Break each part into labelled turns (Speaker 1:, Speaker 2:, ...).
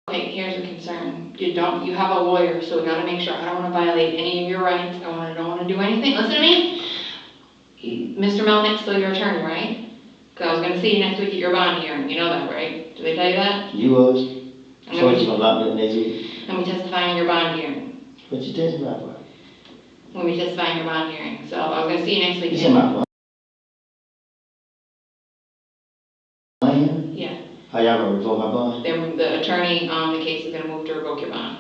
Speaker 1: Okay, here's a concern. You have a lawyer, so we gotta make sure, I don't wanna violate any of your rights, I don't wanna do anything, listen to me. Mr. Melnick's still your attorney, right? Cause I was gonna see you next week at your bond hearing, you know that, right? Did they tell you that?
Speaker 2: You was? So you gonna lock me up next week?
Speaker 1: I'm gonna testify in your bond hearing.
Speaker 2: What you testify for?
Speaker 1: I'm gonna be testifying in your bond hearing, so I was gonna see you next week.
Speaker 2: You said my bond?
Speaker 1: Yeah.
Speaker 2: How y'all gonna revoke my bond?
Speaker 1: The attorney on the case is gonna move to revoke your bond.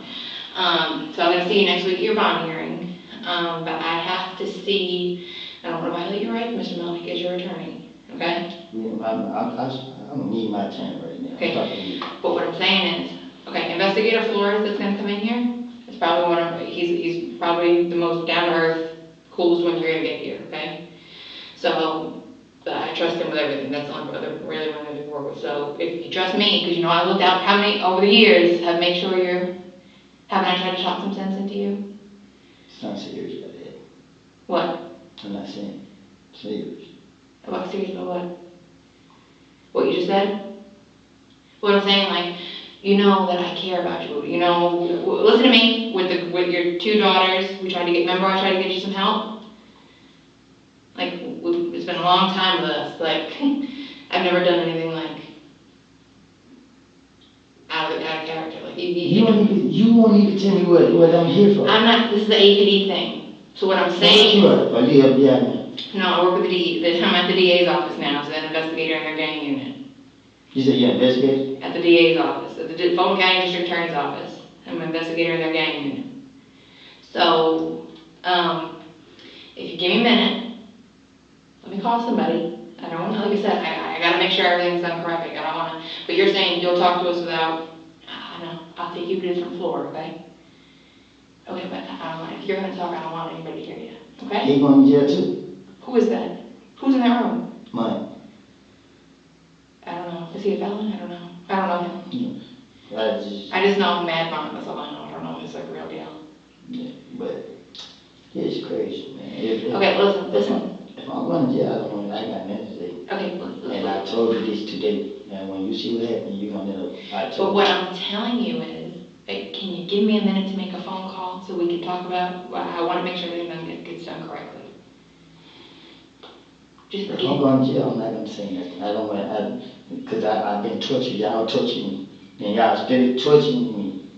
Speaker 1: So I'm gonna see you next week at your bond hearing, but I have to see, I don't wanna violate your rights, Mr. Melnick is your attorney, okay?
Speaker 2: Yeah, I'm gonna need my time right now.
Speaker 1: Okay, but what I'm saying is, okay, Investigator Flores that's gonna come in here, is probably he's probably the most down-to-earth, coolest one you're gonna get here, okay? So, I trust him with everything, that's the only other really one I'm gonna work with. So, if you trust me, because you know I looked out how many, over the years, have made sure haven't I tried to talk some sense into you?
Speaker 2: It's not serious about that.
Speaker 1: What?
Speaker 2: I'm not saying serious.
Speaker 1: About serious about what? What you just said? What I'm saying, like, you know that I care about you. You know, listen to me. With your two daughters, remember I tried to get you some help. Like, it's been a long time with us. Like, I've never done anything like out of character. Like
Speaker 2: you won't even tell me what I'm here for.
Speaker 1: I'm not. This is the APD thing. So what I'm saying.
Speaker 2: Sure. Are you FBI now?
Speaker 1: No, I work with the DA. I'm at the DA's office now, so an investigator in their gang unit.
Speaker 2: You said you're an investigator?
Speaker 1: At the DA's office, at the Fulton County District Attorney's office. I'm an investigator in their gang unit. So, if you give me a minute, let me call somebody. I don't want to, like I said, I gotta make sure everything's done correctly. I don't want to, but you're saying you'll talk to us without, I don't know, I'll take you to a different floor, okay? Okay, but I don't want, if you're gonna talk, I don't want anybody to hear you, okay?
Speaker 2: He going to jail too?
Speaker 1: Who is that? Who's in that room?
Speaker 2: Mine.
Speaker 1: I don't know. Is he a felon? I don't know. I don't know him.
Speaker 2: Yeah.
Speaker 1: I just know him mad fun, that's all I know. I don't know if it's like a real deal.
Speaker 2: Yeah, but it's crazy, man.
Speaker 1: Okay, listen.
Speaker 2: If I'm going to jail, I got nothing to say.
Speaker 1: Okay, listen.
Speaker 2: And I told you this today, and when you see what happened, you're going to know.
Speaker 1: But what I'm telling you is, can you give me a minute to make a phone call so we can talk about, I want to make sure everything gets done correctly.
Speaker 2: If I'm going to jail, I'm not going to say nothing. I don't want to, because I've been tortured. Y'all tortured me. And y'all still torturing me.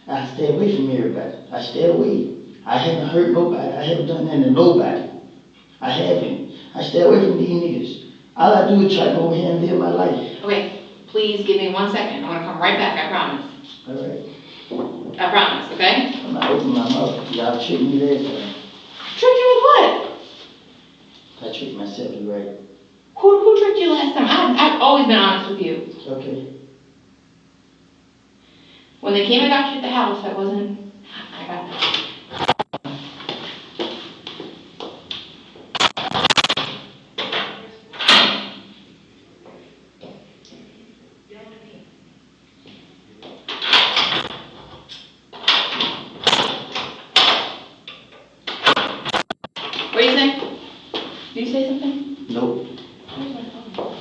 Speaker 2: I stay away from everybody. I stay away. I haven't hurt nobody. I haven't done nothing to nobody. I haven't. I stay away from these niggas. All I do is try to go over here and live my life.
Speaker 1: Okay, please give me 1 second. I'm going to come right back, I promise.
Speaker 2: All right.
Speaker 1: I promise, okay?
Speaker 2: I'm not opening my mouth. Y'all tricked me last time.
Speaker 1: Tricked you with what?
Speaker 2: I tricked myself, you right.
Speaker 1: Who tricked you last time? I've always been honest with you.
Speaker 2: Okay.
Speaker 1: When they came and got you at the house, I got that. What do you say? Did you say something?
Speaker 2: Nope.
Speaker 1: Where's my phone?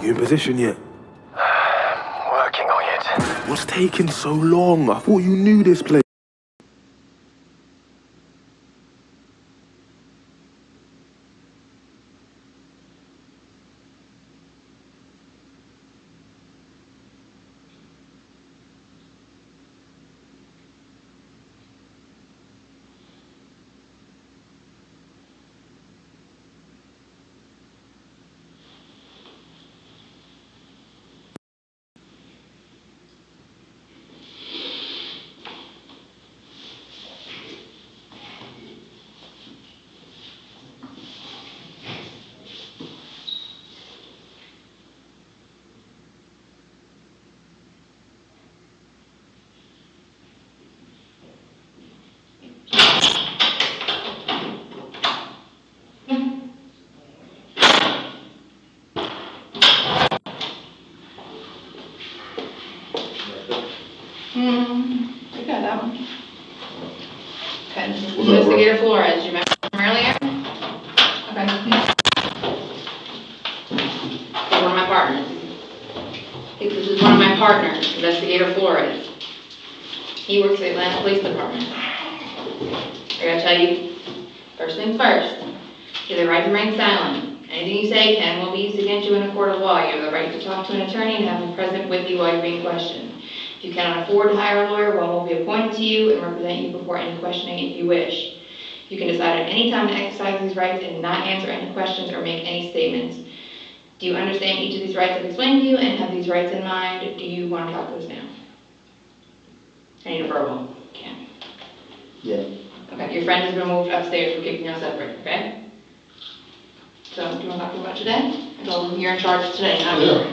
Speaker 3: You in position yet?
Speaker 4: Working on it.
Speaker 3: What's taking so long? I thought you knew this place.
Speaker 1: I got that one. Okay, this is Investigator Flores. Do you remember from earlier? Okay. He's one of my partners. This is one of my partners, Investigator Flores. He works at the Atlanta Police Department. I gotta tell you, first things first, you have the right to remain silent. Anything you say can and will be used against you in a court of law. You have the right to talk to an attorney and have him present with you while you're being questioned. If you cannot afford to hire a lawyer, one will be appointed to you and represent you before any questioning if you wish. You can decide at any time to exercise these rights and not answer any questions or make any statements. Do you understand each of these rights I've explained to you and have these rights in mind? Do you want to talk to us now? I need a verbal. Can.
Speaker 2: Yeah.
Speaker 1: Okay, your friend has been moved upstairs for keeping us separate, okay? So, do you want to talk about today? So, you're in charge today, not me.
Speaker 5: Yeah.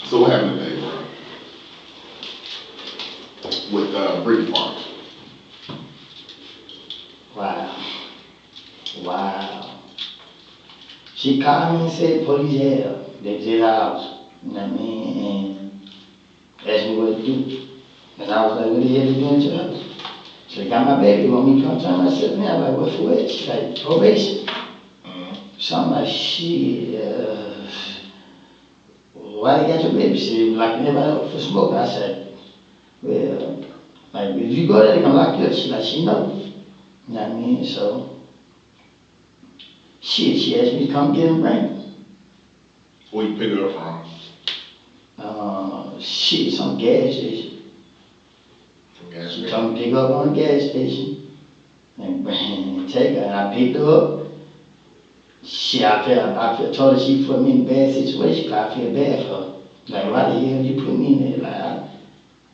Speaker 5: So what happened today, bro? With Brittany Parks.
Speaker 2: Wow. She called me and said police had her. They was at her house. You know what I mean? And asked me what to do. And I was like, what the hell you doing to her? So they got my baby, want me to come turn myself in. I'm like, what for what? She's like, probation. So I'm like, shit, why they got your baby? She said, locking everybody up for smoke. I said, well, like, if you go there, they gonna lock you up. She like, she know. You know what I mean? So, shit, she asked me to come get him, bring.
Speaker 5: Where you pick her up from?
Speaker 2: Shit, some gas station.
Speaker 5: From gas
Speaker 2: She
Speaker 5: station?
Speaker 2: told me to pick her up on the gas station and bring and take her. And I picked her up. Shit, I told her she put me in a bad situation, but I feel bad for her. Like, why the hell you put me in there? Like,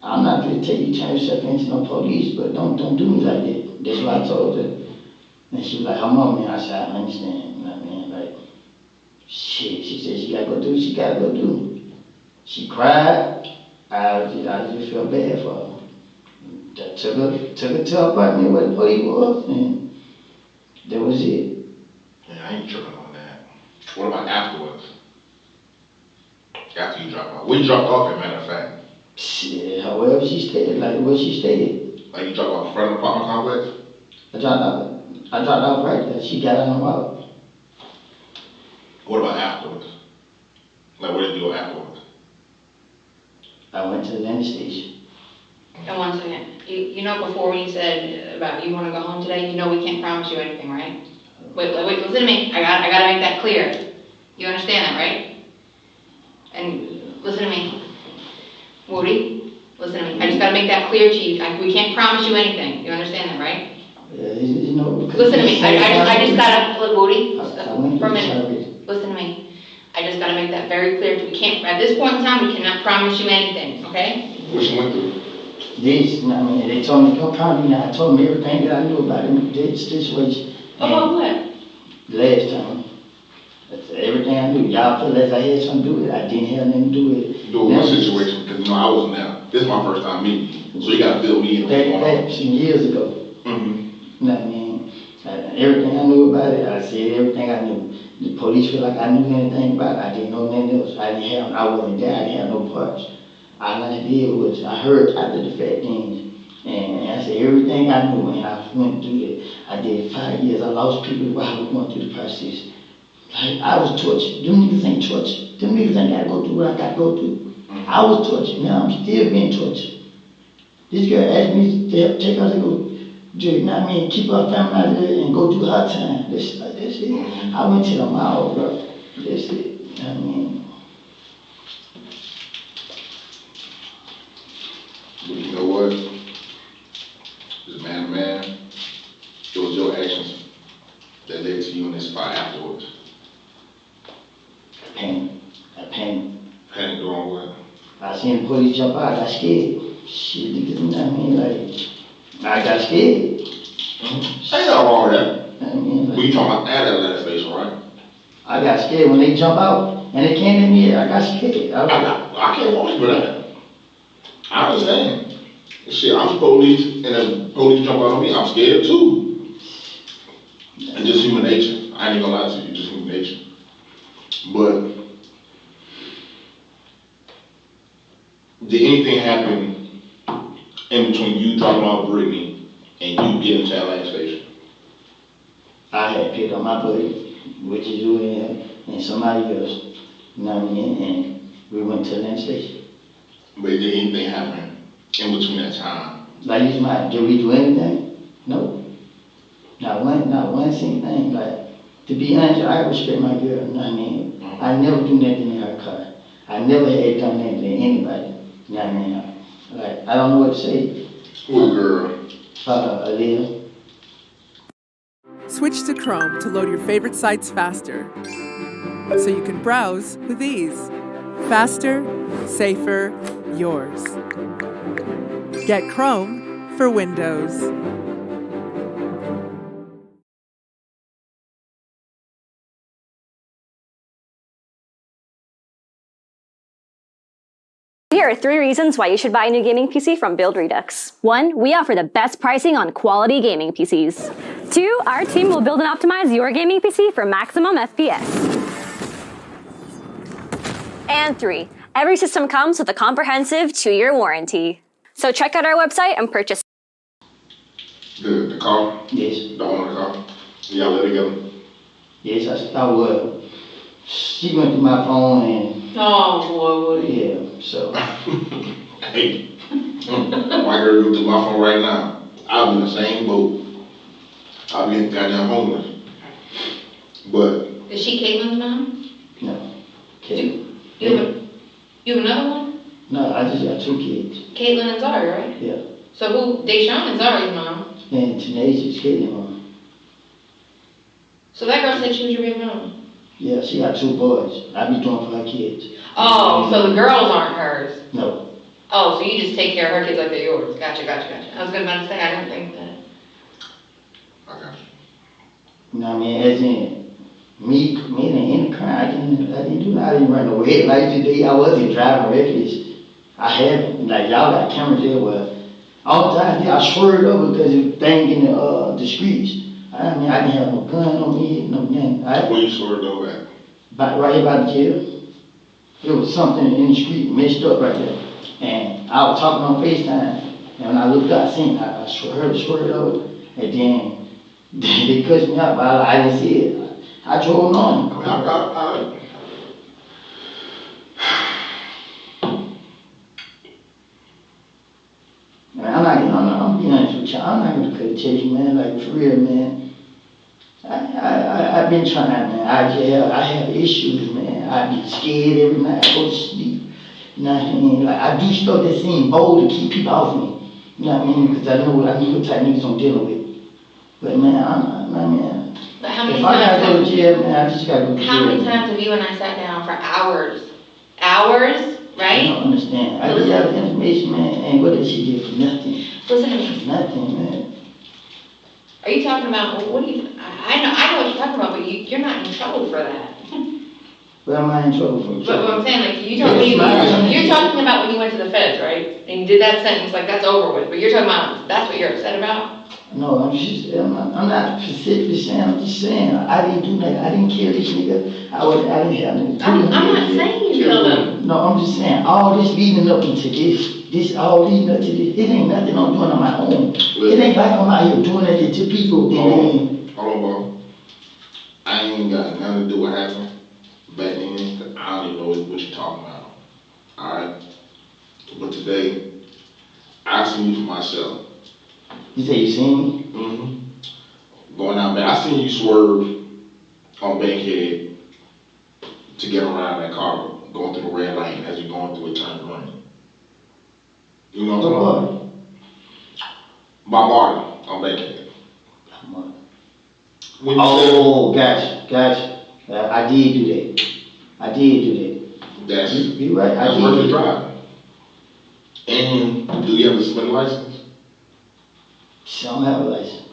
Speaker 2: I'm not going to tell you turn yourself into no police, but don't do me like that. That's what I told her. And she was like, her mom, man. I said, I understand. You know what I mean? Like, shit, she said she got to go do what she got to go do. She cried. I just felt bad for her. I took her to her apartment where the police was, and that was it.
Speaker 5: Yeah, I ain't tripping on that. What about afterwards? After you dropped off? Where you dropped off at, matter of fact?
Speaker 2: Shit, however she stayed, like where she stayed.
Speaker 5: Like you dropped off in front of the apartment complex?
Speaker 2: I dropped off right there. She got on the wall.
Speaker 5: What about afterwards? Like where did you go afterwards?
Speaker 2: I went to the landing station.
Speaker 1: And one second, you know before when you said about you want to go home today, you know we can't promise you anything, right? Wait, listen to me. I gotta make that clear. You understand that, right? And listen to me. Woody, listen to me. I just gotta make that clear to you. We can't promise you anything. You understand that, right?
Speaker 2: Yeah, you know.
Speaker 1: Listen to me. I just gotta, look, Woody, for a minute.
Speaker 2: Service.
Speaker 1: Listen to me. I just gotta make that very clear. We can't, at this point in time, we cannot promise you anything, okay?
Speaker 5: What you went through?
Speaker 2: This, you know what I mean? They told me, don't promise me. I told them everything that I knew about this situation.
Speaker 1: About what?
Speaker 2: Last time. That's everything I knew. Y'all feel as I had something to do with it. I didn't have nothing to do with it.
Speaker 5: Do one situation, because you know I wasn't there. This is my first time meeting you. So you gotta fill me in.
Speaker 2: That some years ago.
Speaker 5: Mm-hmm.
Speaker 2: You know what I mean? Everything I knew about it, I said everything I knew. The police feel like I knew anything about it. I didn't know nothing else. I wasn't there. I didn't have no parts. All I did was I heard after the fact things. And I said everything I knew, and I went through it. I did 5 years. I lost people while I was going through the process. I was tortured. Them niggas ain't tortured. Them niggas ain't gotta go through what I gotta go through. I was tortured. Now I'm still being tortured. This girl asked me to help take her to go, you know what I mean, keep her family out there and go do her time. That's it. I went to the mall, bro. That's it. You know what I mean?
Speaker 5: But you know what? As man to man, it was your actions that led to you in this spot afterwards.
Speaker 2: Pain. I panicked.
Speaker 5: Panic the wrong way.
Speaker 2: I seen the police jump out, I got scared. Shit, niggas, you know what I mean? Like, I got scared.
Speaker 5: Ain't nothing wrong with that.
Speaker 2: I mean,
Speaker 5: But you talking about at that station, right?
Speaker 2: I got scared when they jump out and they came at me. I got scared.
Speaker 5: I can't fault you for that. I understand. Shit, I'm the police, and if police jump out on me, I'm scared too. And just human nature. I ain't gonna lie to you, just human nature. But did anything happen in between you dropping off Brittany and you getting to that last station?
Speaker 2: I had picked up my buddy, which is you and somebody else. You know what I mean? And we went to the station.
Speaker 5: But did anything happen in between that time?
Speaker 2: Like, did we do anything? No. Not one single thing. Like, to be honest, I respect my girl. You know what I mean? I never do nothing in her car. I never had done anything to anybody. You know what I mean? Like, I don't know what to say.
Speaker 5: Who girl?
Speaker 2: Aaliyah.
Speaker 6: Switch to Chrome to load your favorite sites faster, so you can browse with ease. Faster, safer, yours. Get Chrome for Windows.
Speaker 7: Here are 3 reasons why you should buy a new gaming PC from Build Redux. 1, we offer the best pricing on quality gaming PCs. 2, our team will build and optimize your gaming PC for maximum FPS. And 3, every system comes with a comprehensive 2-year warranty. So check out our website and purchase.
Speaker 5: The car?
Speaker 2: Yes.
Speaker 5: The owner of the car? Y'all live together?
Speaker 2: Yes, I would. She went through my phone and.
Speaker 1: Oh, boy, Woody.
Speaker 2: Yeah, so.
Speaker 5: Hey, my girl go through my phone right now. I'll be in the same boat. I'll be goddamn homeless. But.
Speaker 1: Is she Caitlin's mom?
Speaker 2: No. Okay.
Speaker 1: You have another one?
Speaker 2: No, I just got 2 kids.
Speaker 1: Caitlin and Zari, right?
Speaker 2: Yeah.
Speaker 1: So who? Deshaun and Zari's mom.
Speaker 2: And Tanae's Katie mom.
Speaker 1: So that girl said she was your big mom.
Speaker 2: Yeah, she got 2 boys. I be doing for her kids.
Speaker 1: Oh, so the girls aren't hers.
Speaker 2: No.
Speaker 1: Oh, so you just take care of her kids like they're yours. Gotcha. I was about to say, I didn't think that.
Speaker 5: I got you.
Speaker 2: You know what I mean? As in, me committing any crime, I didn't run away. Like today, I wasn't driving reckless. I haven't. Like, y'all got cameras there where all the time I swerved over because of thing in the streets. I mean, I didn't have no gun on me, no gun.
Speaker 5: Where you swerved over at?
Speaker 2: Right here by the jail. There was something in the street messed up right there. And I was talking on FaceTime. And when I looked up, I seen I heard it swerved over. And then they cussed me out, but I didn't see it. I drove on. I'm being honest with you. I'm not gonna cut you, man. Like, for real, man. I've been trying, man. I have issues, man. I be scared every night. I go to sleep. You know what I mean? Like, I do stuff that seem bold to keep people off me. You know what I mean? Because I know what type of niggas I'm dealing with. But man, man.
Speaker 1: But how many
Speaker 2: if
Speaker 1: times?
Speaker 2: I gotta go to jail, man, I just gotta go to jail.
Speaker 1: How many times have you and I sat down for hours? Hours, right?
Speaker 2: I don't understand. I just have the information, man, and what did she get for nothing?
Speaker 1: Listen to me.
Speaker 2: Nothing, man.
Speaker 1: Are you talking about, what do you, I know what you're talking about, but you're not in trouble for that.
Speaker 2: What am I in trouble for?
Speaker 1: But what I'm saying, like, you're talking about when you went to the feds, right? And you did that sentence, like, that's over with, but you're talking about, that's what you're upset about?
Speaker 2: No, I'm not specifically saying, I'm just saying, I didn't do nothing, I didn't kill this nigga, I didn't have nothing to do with him.
Speaker 1: I'm not saying you killed him.
Speaker 2: No, I'm just saying, all this leading up into this all leading up to this, it ain't nothing I'm doing on my own. It ain't like I'm out here doing that to people.
Speaker 5: Hold on, Bob. I ain't got nothing to do with what happened back then, 'cause I don't even know what you're talking about. Alright? But today, I seen you for myself.
Speaker 2: You say you seen me?
Speaker 5: Mm-hmm. Going out, man. I seen you swerve on Bankhead to get around that car, going through the red light as you're going through a turn green. You know what I'm talking about? By Martin on Bankhead. When you
Speaker 2: Gotcha. I did do that.
Speaker 5: That's
Speaker 2: you right. I
Speaker 5: that's
Speaker 2: did
Speaker 5: reckless driving. And do you have a suspended license?
Speaker 2: I don't have a license.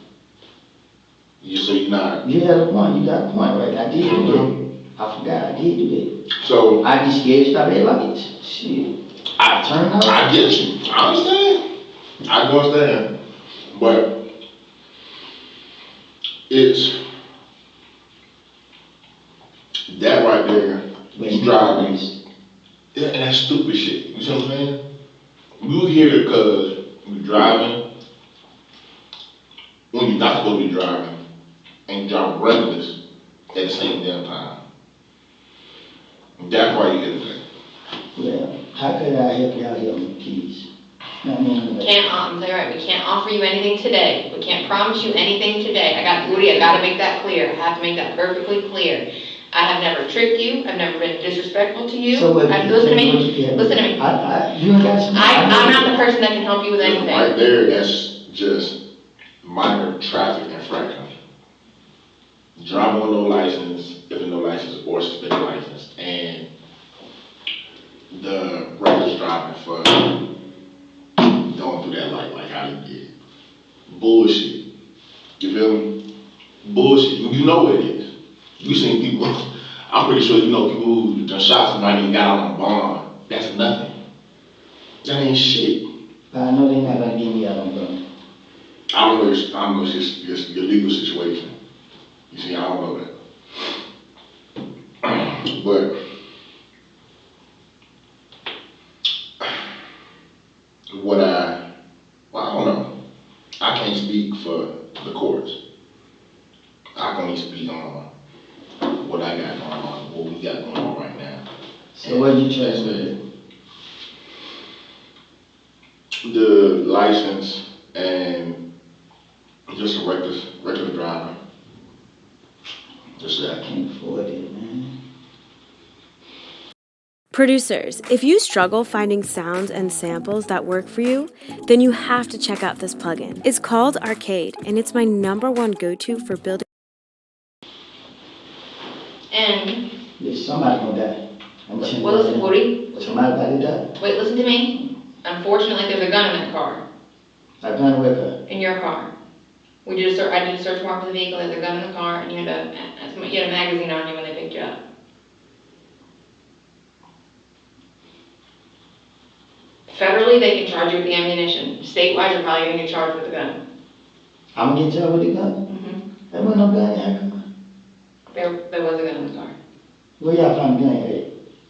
Speaker 5: So you're not.
Speaker 2: You had a point. You got a point, right? I did do that. I forgot. I did do that.
Speaker 5: So
Speaker 2: I be scared to stop at lights. Shit. I turn out.
Speaker 5: I get you. I understand. I do understand. But it's that right there. You driving. Yeah, and that's stupid shit. You see what I'm saying? You here because you're driving when you're not supposed to be driving, and you drive reckless at the same damn time. That's why you here today.
Speaker 2: Well, how could I help y'all help me, please? I mean,
Speaker 1: They're right. We can't offer you anything today. We can't promise you anything today. I got to make that clear. I have to make that perfectly clear. I have never tricked you. I've never been disrespectful to you.
Speaker 2: So
Speaker 1: Listen to me. Listen to me.
Speaker 2: You ain't got some.
Speaker 1: I'm not the person that can help you with anything.
Speaker 5: Right there, that's just minor traffic infraction. Driving with no license, if no license, or suspended license, and the reckless driving for going through that light like how they did. Bullshit. You feel me? Bullshit. You know what it is. You seen people, I'm pretty sure you know people who done shot somebody and got out on bond. That's nothing. That ain't shit.
Speaker 2: I know they're not gonna get me out on bond.
Speaker 5: I don't know it's your legal situation. You see, I don't know that. But I don't know. I can't speak for the courts. I can only speak on what I got going on, what we got going on right now.
Speaker 2: So what you trying to do?
Speaker 5: The license and just a regular driver. Just that.
Speaker 2: I can't afford it, man.
Speaker 8: Producers, if you struggle finding sounds and samples that work for you, then you have to check out this plugin. It's called Arcade, and it's my #1 go-to for building.
Speaker 1: And
Speaker 2: There's somebody gonna die.
Speaker 1: well, listen, Woody.
Speaker 2: Somebody about to die.
Speaker 1: Wait, listen to me. Unfortunately, there's a gun in that car.
Speaker 2: A gun with her.
Speaker 1: In your car. I did a search warrant for the vehicle. There's a gun in the car, and you had a magazine on you when they picked you up. Federally, they can charge you with the ammunition. Statewide, you're probably going to get charged with the gun.
Speaker 2: I'm gonna get charged with the gun?
Speaker 1: Mm-hmm.
Speaker 2: There wasn't no gun in that car.
Speaker 1: There was a gun in the car.
Speaker 2: Where y'all find the gun at?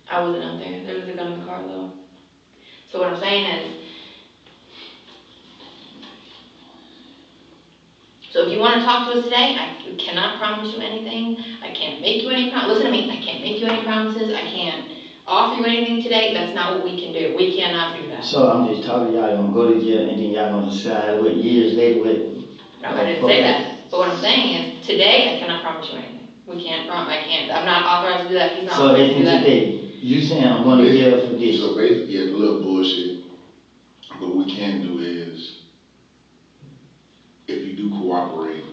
Speaker 1: I wasn't out there. There was a gun in the car, though. So what I'm saying is, so if you want to talk to us today, I cannot promise you anything. I can't make you any promises. Listen to me. I can't make you any promises. I can't offer you anything today. That's not what we can do. We cannot do that.
Speaker 2: So I'm just talking y'all gonna go to jail and then y'all gonna decide what years later what.
Speaker 1: No, I didn't say that. But what I'm saying is, today I cannot promise you anything. We can't I can't. I'm not authorized to do that. He's not
Speaker 2: So
Speaker 1: authorized to do that.
Speaker 2: today, you saying I'm going to jail for this?
Speaker 5: So basically, it's a little bullshit. What we can do is, if you do cooperate,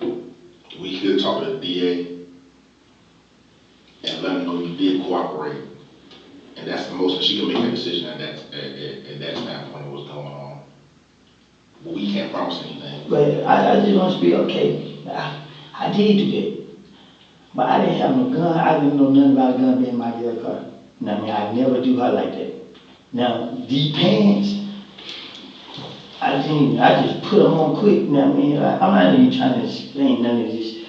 Speaker 5: we could talk to the DA and let them know you did cooperate. And that's the most, she can make a decision at that standpoint of what's going on. But we can't promise anything.
Speaker 2: But I just want to be okay. I did do that. But I didn't have no gun. I didn't know nothing about a gun being in my girl car. Now, I mean, I never do her like that. Now, these pants, I just put them on quick. You know what I mean? I'm not even trying to explain none of this.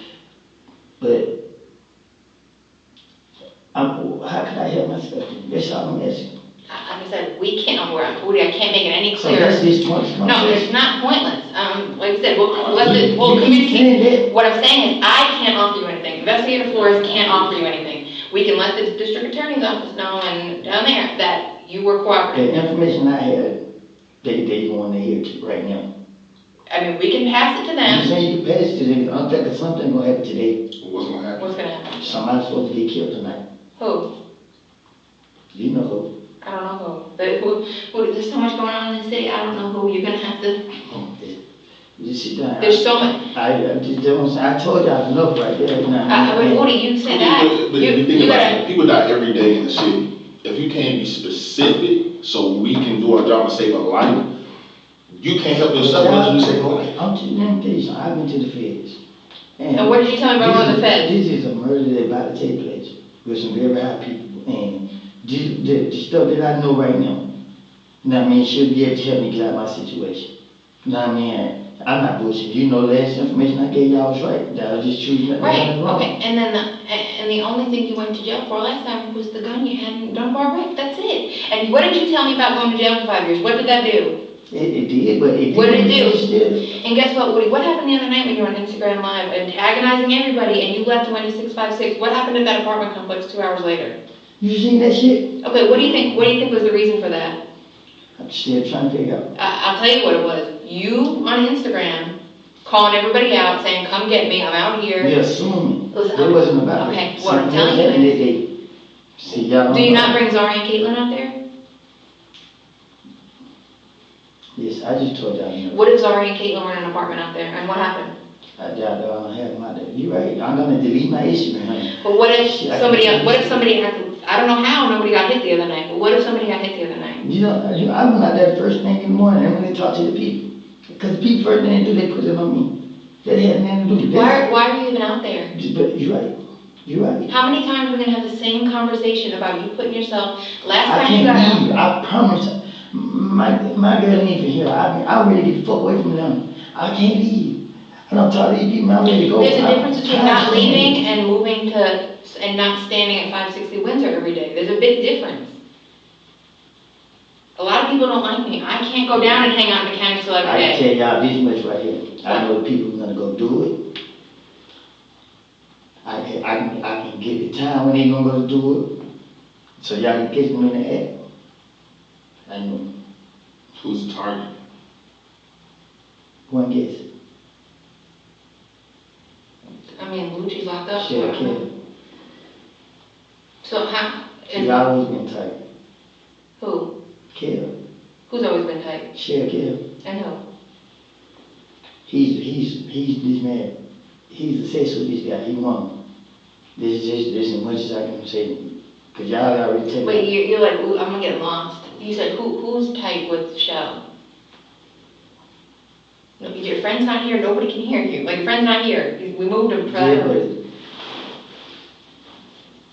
Speaker 2: But how can I help myself? That's all I'm asking.
Speaker 1: Like I said, we can't, Woody, I can't make it any
Speaker 2: So
Speaker 1: clearer.
Speaker 2: that's this pointless
Speaker 1: No,
Speaker 2: conversation.
Speaker 1: it's not pointless. Like I said, we'll communicate. What I'm saying is, I can't offer you anything. Investigator Flores can't offer you anything. We can let the district attorney's office know and down there that you were cooperating.
Speaker 2: The information I had, they want to hear to right now.
Speaker 1: I mean, we can pass it to
Speaker 2: You
Speaker 1: them.
Speaker 2: saying you can pass it to them, I think something gonna happen today.
Speaker 5: What's gonna happen?
Speaker 1: What's gonna happen?
Speaker 2: Somebody's supposed to get killed tonight.
Speaker 1: Who?
Speaker 2: You know who?
Speaker 1: I don't know who. But who, there's so much going on in the city, I don't know who. You're gonna have to,
Speaker 2: You just sit down.
Speaker 1: there's so much.
Speaker 2: I just don't, I told y'all enough right there.
Speaker 1: Woody, you say that.
Speaker 5: But you think
Speaker 1: You
Speaker 5: about
Speaker 1: gotta,
Speaker 5: it, people die every day in the city. If you can't be specific so we can do our job and save a life, you can't help yourself unless you say, okay.
Speaker 2: I'm just, let me tell you something, I've been to the feds.
Speaker 1: and what did you tell me about one of the feds?
Speaker 2: This is a murder that about to take place with some very high people. And the stuff that I know right now, you know what I mean, should be able to help me get out of my situation. You know what I mean? I'm not bullshit. You know, the last information I gave y'all was right. That I was just choosing that.
Speaker 1: Right, okay, and then the only thing you went to jail for last time was the gun you had in Dunbar Rick, that's it. And what did you tell me about going to jail for 5 years? What did that do?
Speaker 2: It did, but it
Speaker 1: What did it
Speaker 2: did?
Speaker 1: do? And guess what, Woody, what happened the other night when you were on Instagram Live, antagonizing everybody, and you left and went to 656? What happened at that apartment complex 2 hours later?
Speaker 2: You seen that shit?
Speaker 1: Okay, what do you think was the reason for that?
Speaker 2: I'm still trying to figure out.
Speaker 1: I'll tell you what it was. You on Instagram calling everybody out, saying, "Come get me, I'm out here."
Speaker 2: You're assuming.
Speaker 1: Listen,
Speaker 2: It wasn't about
Speaker 1: okay,
Speaker 2: it.
Speaker 1: what I'm
Speaker 2: Something
Speaker 1: telling you
Speaker 2: happened
Speaker 1: is-
Speaker 2: that day. See, y'all
Speaker 1: Do you not bring Zari and Caitlin out there?
Speaker 2: Yes, I just told y'all. You know.
Speaker 1: What if Zari and Caitlin were in an apartment out there, and what happened?
Speaker 2: I doubt that I don't have them out there. You're right. I'm gonna delete my Instagram. Honey.
Speaker 1: But what if
Speaker 2: Shit,
Speaker 1: somebody
Speaker 2: I can't-
Speaker 1: I don't know how nobody got hit the other night, but what if somebody got hit the other night?
Speaker 2: You know, I went out there first thing in the morning and when they talk to the people. Because the people first thing they do, they put it on me. That had nothing to do with that.
Speaker 1: Why are you even out there?
Speaker 2: But you're right. You're right.
Speaker 1: How many times are we gonna have the same conversation about you putting yourself, last
Speaker 2: I
Speaker 1: time you got
Speaker 2: can't leave.
Speaker 1: out?
Speaker 2: I promise. My girl ain't even here. I'm ready to get the fuck away from them. I can't leave. And I'm tired of these people. I'm ready to go.
Speaker 1: There's a difference
Speaker 2: I'm
Speaker 1: between
Speaker 2: tired
Speaker 1: not
Speaker 2: of
Speaker 1: leaving and moving to, and not standing at 560 Windsor every day. There's a big difference. A lot of people don't like me. I can't go down and hang out in the county still every
Speaker 2: I can
Speaker 1: day.
Speaker 2: tell y'all this much right here. I know the people who's gonna go do it. I can get the time when they gonna go do it. So y'all can catch them in the act. I know.
Speaker 5: Who's the target?
Speaker 2: One guess.
Speaker 1: I mean, Lucci's locked up.
Speaker 2: Share Kelly.
Speaker 1: So how,
Speaker 2: She's always been tight.
Speaker 1: who?
Speaker 2: Kelly.
Speaker 1: Who's always been tight?
Speaker 2: Share Kelly.
Speaker 1: And who?
Speaker 2: He's this man. He's obsessed with this guy. He won. This is as much as I can say. Cause y'all already taken.
Speaker 1: Wait, you're like, ooh, I'm gonna get lost. You said, who's tight with Shell? No, if your friend's not here, nobody can hear you. Like, your friend's not here. We moved him for that
Speaker 2: Yeah,
Speaker 1: purpose.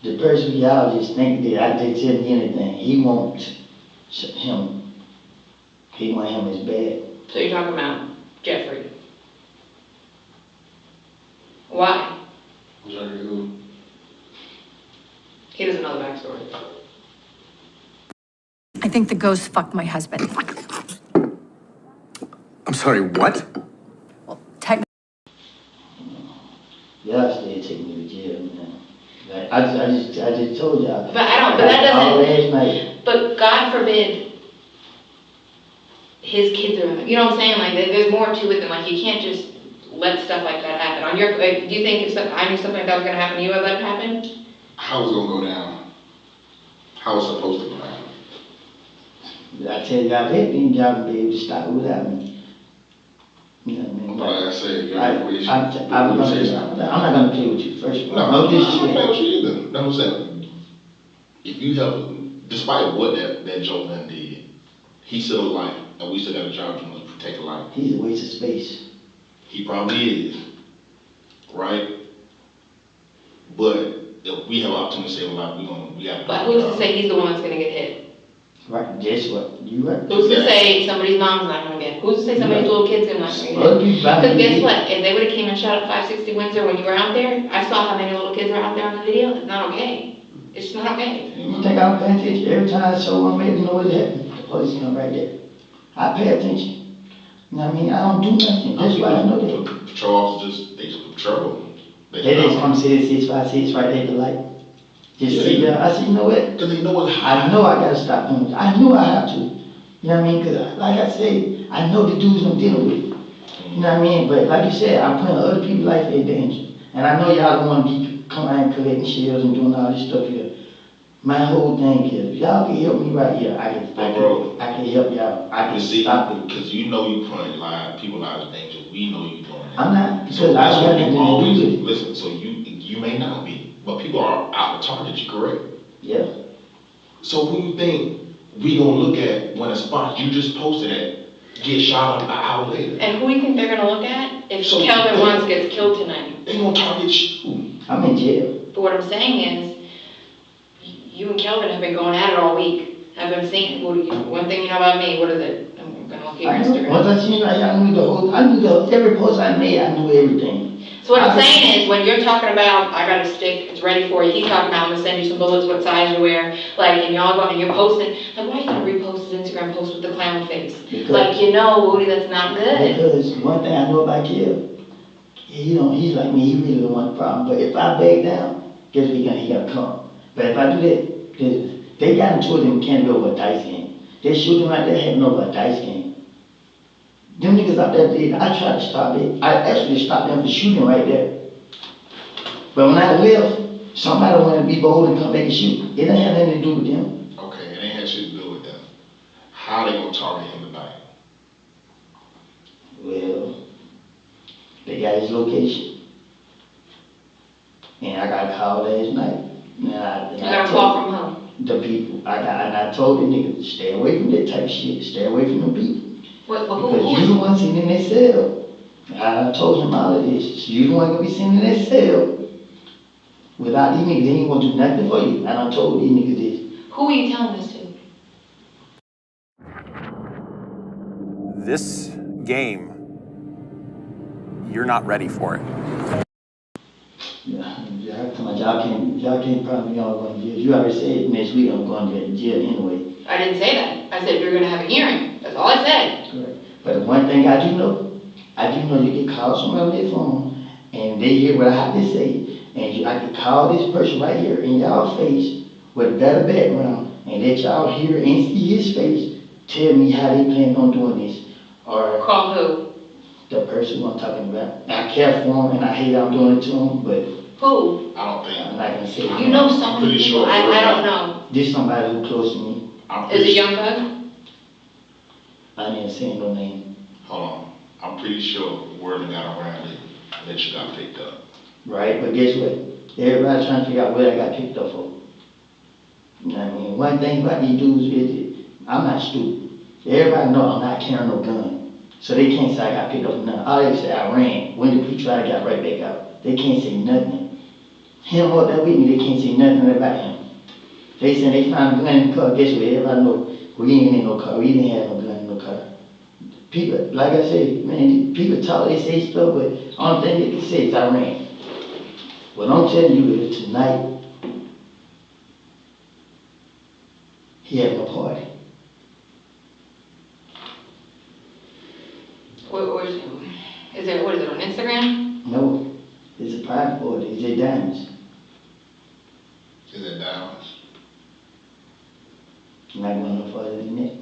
Speaker 2: but the person y'all just think that I did tell me anything. He wants him. He want him as bad.
Speaker 1: So you're talking about Jeffrey. Why?
Speaker 5: Jeffrey who?
Speaker 1: He doesn't know the backstory.
Speaker 9: I think the ghost fucked my husband.
Speaker 3: I'm sorry, what?
Speaker 9: Well, technically.
Speaker 2: Y'all still take me to jail, man. Like, I just told y'all.
Speaker 1: But that
Speaker 2: All
Speaker 1: doesn't,
Speaker 2: last night.
Speaker 1: but God forbid his kids are, you know what I'm saying? Like, there's more to it than, like, you can't just let stuff like that happen. On your, like, do you think if I knew something like that was gonna happen to you, I'd let it happen?
Speaker 5: How it's gonna go down? How it's supposed to go down?
Speaker 2: I tell y'all that then y'all will be able to stop it without me. You know what I mean?
Speaker 5: But like I said, you're
Speaker 2: I'm not gonna play with you first of all.
Speaker 5: No, I'm not playing
Speaker 2: disrespect.
Speaker 5: with you either. That's what I'm saying. If you help, despite what that Joe man did, he still alive, and we still got a job to protect a life.
Speaker 2: He's a waste of space.
Speaker 5: He probably is, right? But if we have opportunity to save a life, we got.
Speaker 1: But who's to say he's the one that's gonna get hit?
Speaker 2: Right, guess what? You right.
Speaker 1: Who's to say somebody's mom's not gonna get? Who's to say somebody's little kid's not gonna
Speaker 2: Other
Speaker 1: get?
Speaker 2: people about to
Speaker 1: Because guess
Speaker 2: get-
Speaker 1: what? If they would've came and shot up 560 Windsor when you were out there, I saw how many little kids were out there on the video. It's not okay. It's just not okay.
Speaker 2: You think I'm paying attention? Every time I show one man, you know what's happening. The police come right there. I pay attention. You know what I mean? I don't do nothing. That's why I know that.
Speaker 5: Patrol officers, they just patrol.
Speaker 2: They just come say 656 right there at the light. Just sit there. I said, you know what?
Speaker 5: Because they know it's hot.
Speaker 2: I know I gotta stop doing it. I knew I have to. You know what I mean? Because like I said, I know the dudes I'm dealing with. You know what I mean? But like you said, I'm putting other people's life in danger. And I know y'all don't want to be coming out and collecting shells and doing all this stuff here. My whole thing is, if y'all can help me right here, I can help y'all. I can stop it.
Speaker 5: Because you know you putting people out of danger. We know you doing that.
Speaker 2: I'm not, because
Speaker 5: So
Speaker 2: I
Speaker 5: that's
Speaker 2: don't
Speaker 5: what
Speaker 2: have
Speaker 5: you
Speaker 2: nothing
Speaker 5: always
Speaker 2: to do with it.
Speaker 5: listen. So you may not be, but people are out to target you, correct?
Speaker 2: Yeah.
Speaker 5: So who you think we gonna look at when a spot you just posted at get shot up an hour later?
Speaker 1: And who do you think they're gonna look at if
Speaker 5: So
Speaker 1: Kelvin Wants gets killed tonight?
Speaker 5: They gonna target you.
Speaker 2: I'm in jail.
Speaker 1: But what I'm saying is, you and Kelvin have been going at it all week. I've been seeing, one thing you know about me, what is it? I'm gonna look at your
Speaker 2: I know.
Speaker 1: Instagram.
Speaker 2: Once I seen right here, I knew every post I made, I knew everything.
Speaker 1: So what I'm saying is, when you're talking about, I got a stick, it's ready for you, he's talking about, I'm gonna send you some bullets, what size you wear, like, and y'all go and you're posting, like, why are you gonna repost his Instagram post with the clown face?
Speaker 2: Because,
Speaker 1: like, you know, Woody, that's not good.
Speaker 2: Because one thing I know about Kev, he's like me, he really don't want the problem. But if I back down, guess what he gotta come. But if I do that, they got into it in Canada over a dice game. They shooting right there, having over a dice game. Them niggas out there, I tried to stop it. I actually stopped them from shooting right there. But when I left, somebody wanted to be bold and come back and shoot. It didn't have anything to do with them.
Speaker 5: Okay, it ain't had shit to do with them. How they gonna target him tonight?
Speaker 2: Well, they got his location. And I got called last night.
Speaker 1: You got a call from whom?
Speaker 2: The people. I told the niggas, stay away from that type of shit. Stay away from them people. Because you the one sitting in that cell. I told him all of this. You the one gonna be sitting in that cell. Without these niggas, they ain't gonna do nothing for you. And I told these niggas this.
Speaker 1: Who are you telling this to?
Speaker 10: This game, you're not ready for it.
Speaker 2: Y'all can't probably all going to jail. You already said next week I'm going to jail anyway.
Speaker 1: I didn't say that. I said you're gonna have a hearing. That's all I said.
Speaker 2: Correct. But the one thing I do know you can call someone on their phone and they hear what I have to say. And I can call this person right here in y'all face with a better background and let y'all hear and see his face tell me how they plan on doing this. Or
Speaker 1: call who?
Speaker 2: The person I'm talking about. I care for him and I hate I'm doing it to him, but
Speaker 1: who?
Speaker 5: I don't think.
Speaker 2: I'm not gonna say.
Speaker 1: You know so many people. I don't know.
Speaker 2: This somebody who close to me.
Speaker 1: Is it Young Thug?
Speaker 2: I didn't say no name.
Speaker 5: Hold on. I'm pretty sure word got around it that you got picked up.
Speaker 2: Right, but guess what? Everybody's trying to figure out what I got picked up for. You know what I mean? One thing about these dudes is I'm not stupid. Everybody know I'm not carrying no gun. So they can't say I got picked up for nothing. All they say I ran. When the police tried to get right back out. They can't say nothing. Him up there with me, they can't say nothing about him. They said they found a gun in the car. Guess what? Everybody know we ain't in no car. We didn't have no gun in no car. People, like I said, man, people talk, they say stuff, but only thing they can say is I ran. What I'm telling you is tonight, he having a party.
Speaker 1: What is it on Instagram?
Speaker 2: No, it's a private party. It's at Diamonds.
Speaker 5: Is it Diamonds?
Speaker 2: I'm not going no further than that.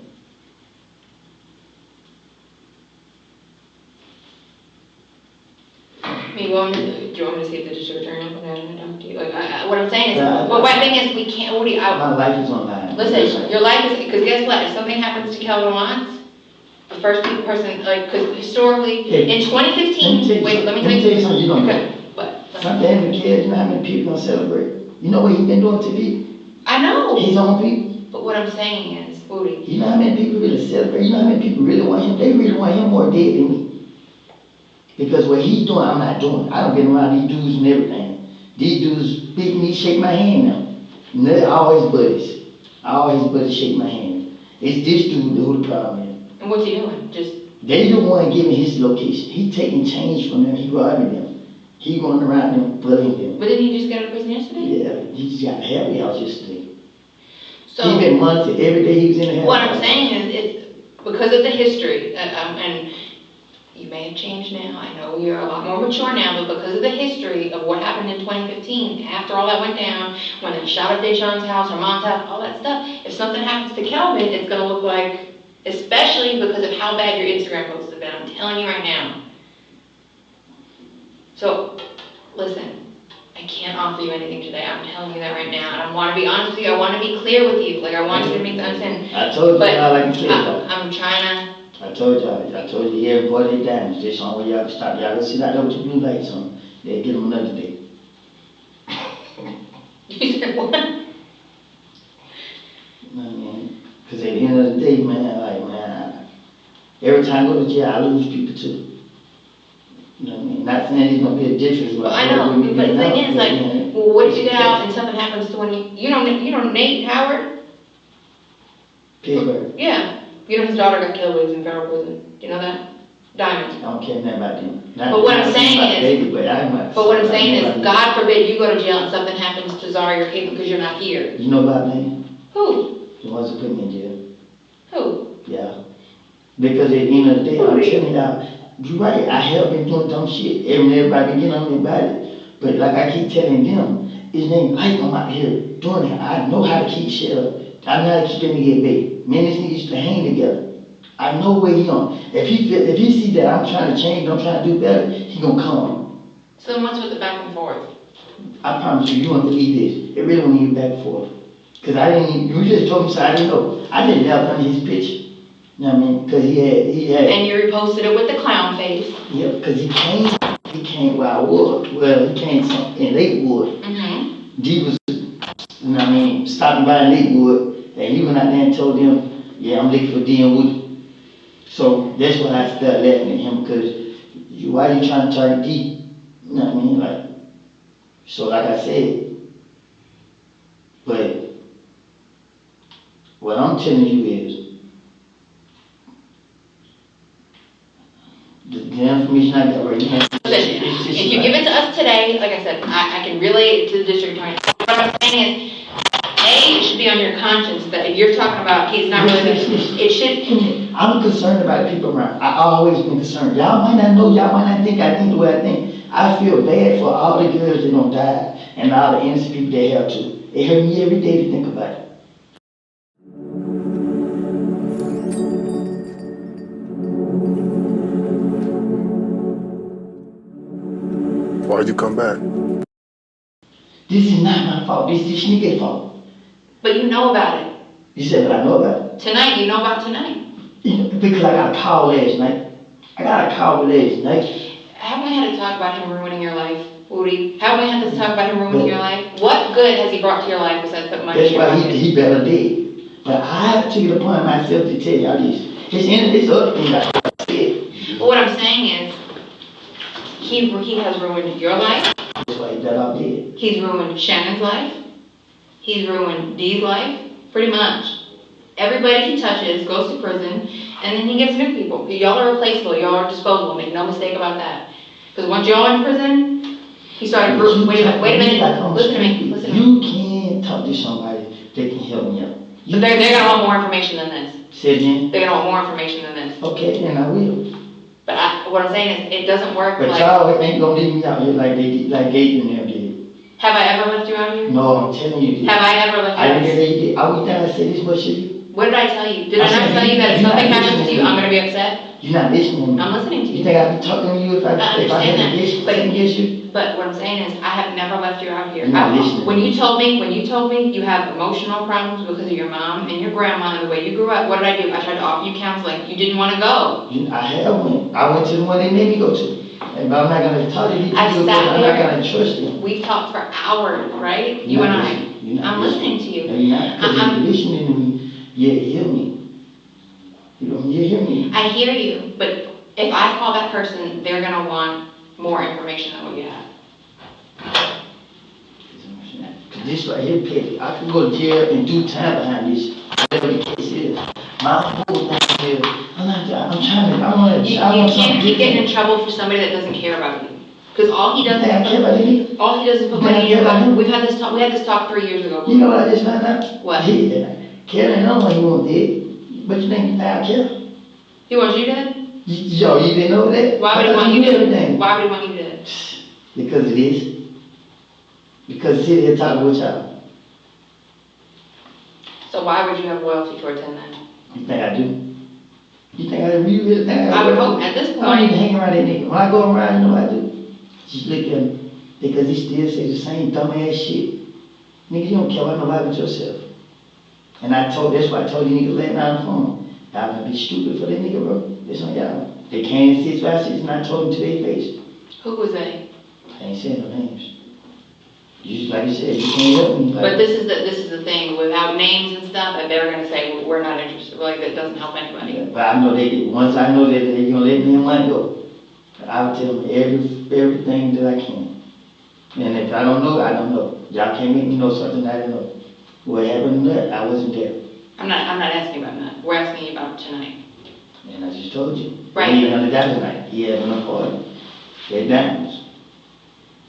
Speaker 1: Do you want me to see if the district attorney will talk to you? Like, what I'm saying is, well, one thing is we can't, Woody,
Speaker 2: my life is on line.
Speaker 1: Listen, your life is, because guess what, if something happens to Kelvin Watts, the first person, like, because historically, in 2015, let me tell you
Speaker 2: something you don't know.
Speaker 1: What?
Speaker 2: Sometimes the kids, you know how many people gonna celebrate? You know what he been doing to people?
Speaker 1: I know.
Speaker 2: His own people.
Speaker 1: But what I'm saying is, Woody.
Speaker 2: You know how many people really celebrate? You know how many people really want him? They really want him more dead than me. Because what he's doing, I'm not doing. I don't get around these dudes and everything. These dudes beat me, shake my hand now. And they're always buddies. Always buddies shake my hand. It's this dude who the problem is.
Speaker 1: And what's he doing?
Speaker 2: They the one giving his location. He taking change from them. He robbing them. He going around them, bullying them.
Speaker 1: But didn't he just get out of prison yesterday?
Speaker 2: Yeah, he just got a happy house yesterday.
Speaker 1: So
Speaker 2: he been monitored every day he was in the house.
Speaker 1: What I'm saying is, it's because of the history, and You may have changed now. I know you're a lot more mature now, but because of the history of what happened in 2015, after all that went down, when they shot up Deshaun's house, her mom's house, all that stuff, if something happens to Kelvin, it's gonna look like, especially because of how bad your Instagram posts have been. I'm telling you right now. So, listen. I can't offer you anything today. I'm telling you that right now. And I want to be honest with you. I want to be clear with you. Like, I want you to make the understand.
Speaker 2: I told you all I can say about it.
Speaker 1: I'm trying to.
Speaker 2: I told you here, boy, they damaged. This on where y'all can stop. Y'all go sit out there with your blue lights on. They'll get them another day.
Speaker 1: You said what?
Speaker 2: You know what I mean? Because at the end of the day, man, like, man, every time I go to jail, I lose people too. You know what I mean? Not saying there's gonna be a difference.
Speaker 1: Well, I know, but the thing is, like, well, what if you get out and something happens to one of you know Nate Howard?
Speaker 2: Pittsburgh.
Speaker 1: Yeah. You know his daughter got killed when he was in federal prison. Do you know that? Diamond.
Speaker 2: I don't care nothing about them.
Speaker 1: But what I'm saying is,
Speaker 2: what I'm
Speaker 1: saying is, God forbid you go to jail and something happens to Zara, your kid, because you're not here.
Speaker 2: You know about me?
Speaker 1: Who?
Speaker 2: The ones that put me in jail.
Speaker 1: Who?
Speaker 2: Yeah. Because at the end of the day, I'm telling y'all, you're right, I have been doing dumb shit. Everybody been getting on me about it. But like I keep telling them, it ain't like I'm out here doing it. I know how to keep shit up. I know how to keep them to get big. Me and this nigga used to hang together. I know where he on. If he see that I'm trying to change, I'm trying to do better, he gonna come.
Speaker 1: So then what's with the back and forth?
Speaker 2: I promise you, you won't believe this. It really won't even back and forth. Cause I didn't even, you just told me so I didn't know. I just left under his picture. You know what I mean? Cause he had.
Speaker 1: And you reposted it with the clown face.
Speaker 2: Yep, cause he came where I was. Well, he came in Lakewood.
Speaker 1: Mm-hmm.
Speaker 2: D was, you know what I mean, stopping by in Lakewood. And he went out there and told them, yeah, I'm looking for D and Woody. So that's when I started laughing at him, because why are you trying to target D? You know what I mean? Like, so like I said, but what I'm telling you is, the information I got right now.
Speaker 1: Listen, if you give it to us today, like I said, I can relay it to the district attorney. What I'm saying is, it should be on your conscience that if you're talking about he's not really, it should.
Speaker 2: I'm concerned about people around. I always been concerned. Y'all might not know, y'all might not think I think the way I think. I feel bad for all the girls that don't die and all the innocent people they have too. It hurt me every day to think about it.
Speaker 3: Why'd you come back?
Speaker 2: This is not my fault. This is this nigga's fault.
Speaker 1: But you know about it.
Speaker 2: You said that I know about it?
Speaker 1: Tonight, you know about tonight.
Speaker 2: You know, because I got a call last night. Haven't we
Speaker 1: had to talk about him ruining your life, Woody? Haven't we had to talk about him ruining your life? What good has he brought to your life besides putting money in your pocket?
Speaker 2: That's why he better did. But I took it upon myself to tell y'all this. His other thing I said.
Speaker 1: But what I'm saying is, he has ruined your life.
Speaker 2: That's why he better off dead.
Speaker 1: He's ruined Shannon's life. He's ruined Dee's life. Pretty much. Everybody he touches goes to prison, and then he gets new people. Y'all are replaceable. Y'all are disposable. Make no mistake about that. Because once y'all in prison, he started. Wait a minute. Listen to me.
Speaker 2: You can't talk to somebody that can help me out.
Speaker 1: But they're gonna want more information than this.
Speaker 2: Say again?
Speaker 1: They're gonna want more information than this.
Speaker 2: Okay, then I will.
Speaker 1: But what I'm saying is, it doesn't work.
Speaker 2: But
Speaker 1: like,
Speaker 2: y'all ain't gonna leave me out here like Gabe and them did.
Speaker 1: Have I ever left you out here?
Speaker 2: No, I'm telling you.
Speaker 1: Have I ever left you out here?
Speaker 2: I was down and said this much shit.
Speaker 1: What did I tell you? Did I not tell you that if something happens to you, I'm gonna be upset?
Speaker 2: You're not listening to me.
Speaker 1: I'm listening to you.
Speaker 2: You think I'd be talking to you if I
Speaker 1: understand
Speaker 2: had against you?
Speaker 1: But what I'm saying is, I have never left you out here.
Speaker 2: You're not listening.
Speaker 1: When you told me you have emotional problems because of your mom and your grandma and the way you grew up, what did I do? I tried to offer you counseling. You didn't want to go.
Speaker 2: I have one. I went to the one they made me go to. But I'm not gonna talk to you.
Speaker 1: I'm not
Speaker 2: gonna trust you.
Speaker 1: We've talked for hours, right? You and I. I'm listening to you.
Speaker 2: No, you're not. You're listening to me. You hear me. You hear me.
Speaker 1: I hear you, but if I call that person, they're gonna want more information than what you have.
Speaker 2: This right here, petty. I can go to jail and do time behind this. Whatever the case is. My whole thing is, I want
Speaker 1: You can't keep getting in trouble for somebody that doesn't care about you. Because all he does is put money in your pocket. We had this talk 3 years ago.
Speaker 2: You know what I just found out?
Speaker 1: What?
Speaker 2: Karen, I don't know he won't dead. But you think I care?
Speaker 1: He wants you dead?
Speaker 2: Yo, you didn't know that?
Speaker 1: Why would he want you to? Why would he want you to?
Speaker 2: Because it is. Because sit here talking with y'all.
Speaker 1: So why would you have loyalty towards him then?
Speaker 2: You think I do? You think I do? You really think I do?
Speaker 1: I would hope at this point.
Speaker 2: I don't even hang around that nigga. When I go around, you know what I do? Just look at him. Because he still says the same dumbass shit. Nigga, you don't care about nobody but yourself. And that's why I told you niggas laying down the phone. Y'all gonna be stupid for that nigga, bro. It's on y'all. They came 656 and I told them to their face.
Speaker 1: Who was they?
Speaker 2: I ain't saying no names. You, like you said, you can't help me. Like,
Speaker 1: But this is the thing, without names and stuff, if they're gonna say, we're not interested, like, that doesn't help anybody.
Speaker 2: yeah, but I know once I know that they're gonna let me and money go, I'll tell them everything that I can. And if I don't know, I don't know. Y'all can't make me know something I didn't know. What happened to that, I wasn't there.
Speaker 1: I'm not asking about that. We're asking you about tonight.
Speaker 2: And I just told you.
Speaker 1: Right.
Speaker 2: He ain't gonna die tonight. He having a party. They're diamonds.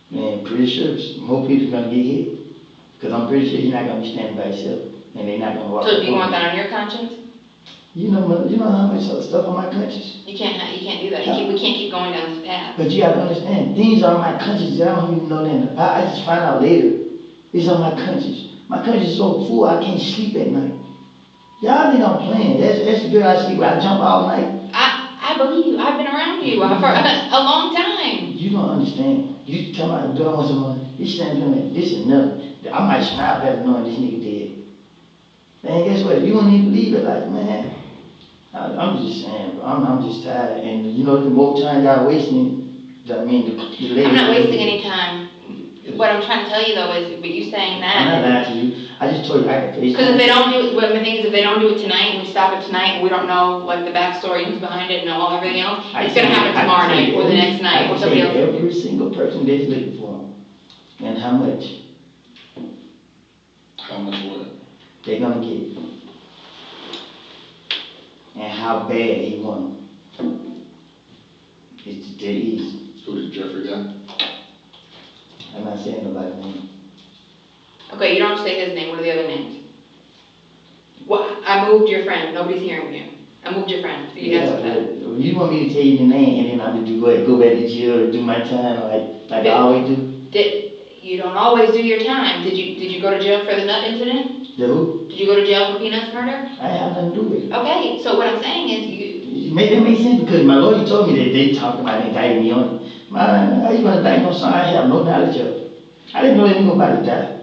Speaker 2: And pretty sure more people gonna get hit. Because I'm pretty sure he's not gonna be standing by himself. And they're not gonna walk.
Speaker 1: So do you want that on your conscience?
Speaker 2: You know how much stuff on my conscience?
Speaker 1: You can't do that. We can't keep going down this path.
Speaker 2: But you have to understand, things are on my conscience that I don't even know that. I just find out later. It's on my conscience. My conscience is so full I can't sleep at night. Y'all think I'm playing. That's the girl I sleep with. I jump all night.
Speaker 1: I believe you. I've been around you for a long time.
Speaker 2: You don't understand. You tell me, do I want someone? This standing there, this is nothing. I might smile better knowing this nigga dead. Man, guess what? You don't even believe it. Like, man, I'm just saying, bro. I'm just tired. And you know, the more time y'all wasting, the lady.
Speaker 1: I'm not wasting any time. What I'm trying to tell you though is, but you saying that.
Speaker 2: I'm not lying to you. I just told you I could face.
Speaker 1: Because if they don't do it, well, the thing is, if they don't do it tonight, and we stop it tonight, and we don't know like the backstory and who's behind it and everything else, it's gonna happen tomorrow night or the next night or somebody else.
Speaker 2: Every single person that's looking for him, and how much.
Speaker 5: How much what?
Speaker 2: They're gonna get it. And how bad he want him. It's dead easy.
Speaker 5: Who did Jeffrey got?
Speaker 2: I'm not saying nobody's name.
Speaker 1: Okay, you don't have to say his name. What are the other names? What? I moved your friend. Nobody's hearing you. I moved your friend. So you answer that.
Speaker 2: You want me to tell you the name and then I'm gonna go back to jail or do my time like I always do?
Speaker 1: You don't always do your time. Did you go to jail for the nut incident?
Speaker 2: The who?
Speaker 1: Did you go to jail for Peanut's murder?
Speaker 2: I have nothing to do with it.
Speaker 1: Okay, so what I'm saying is you.
Speaker 2: That makes sense because my lawyer told me that they talked about indicting me on it. How you gonna indict on something I have no knowledge of? I didn't know that nobody died.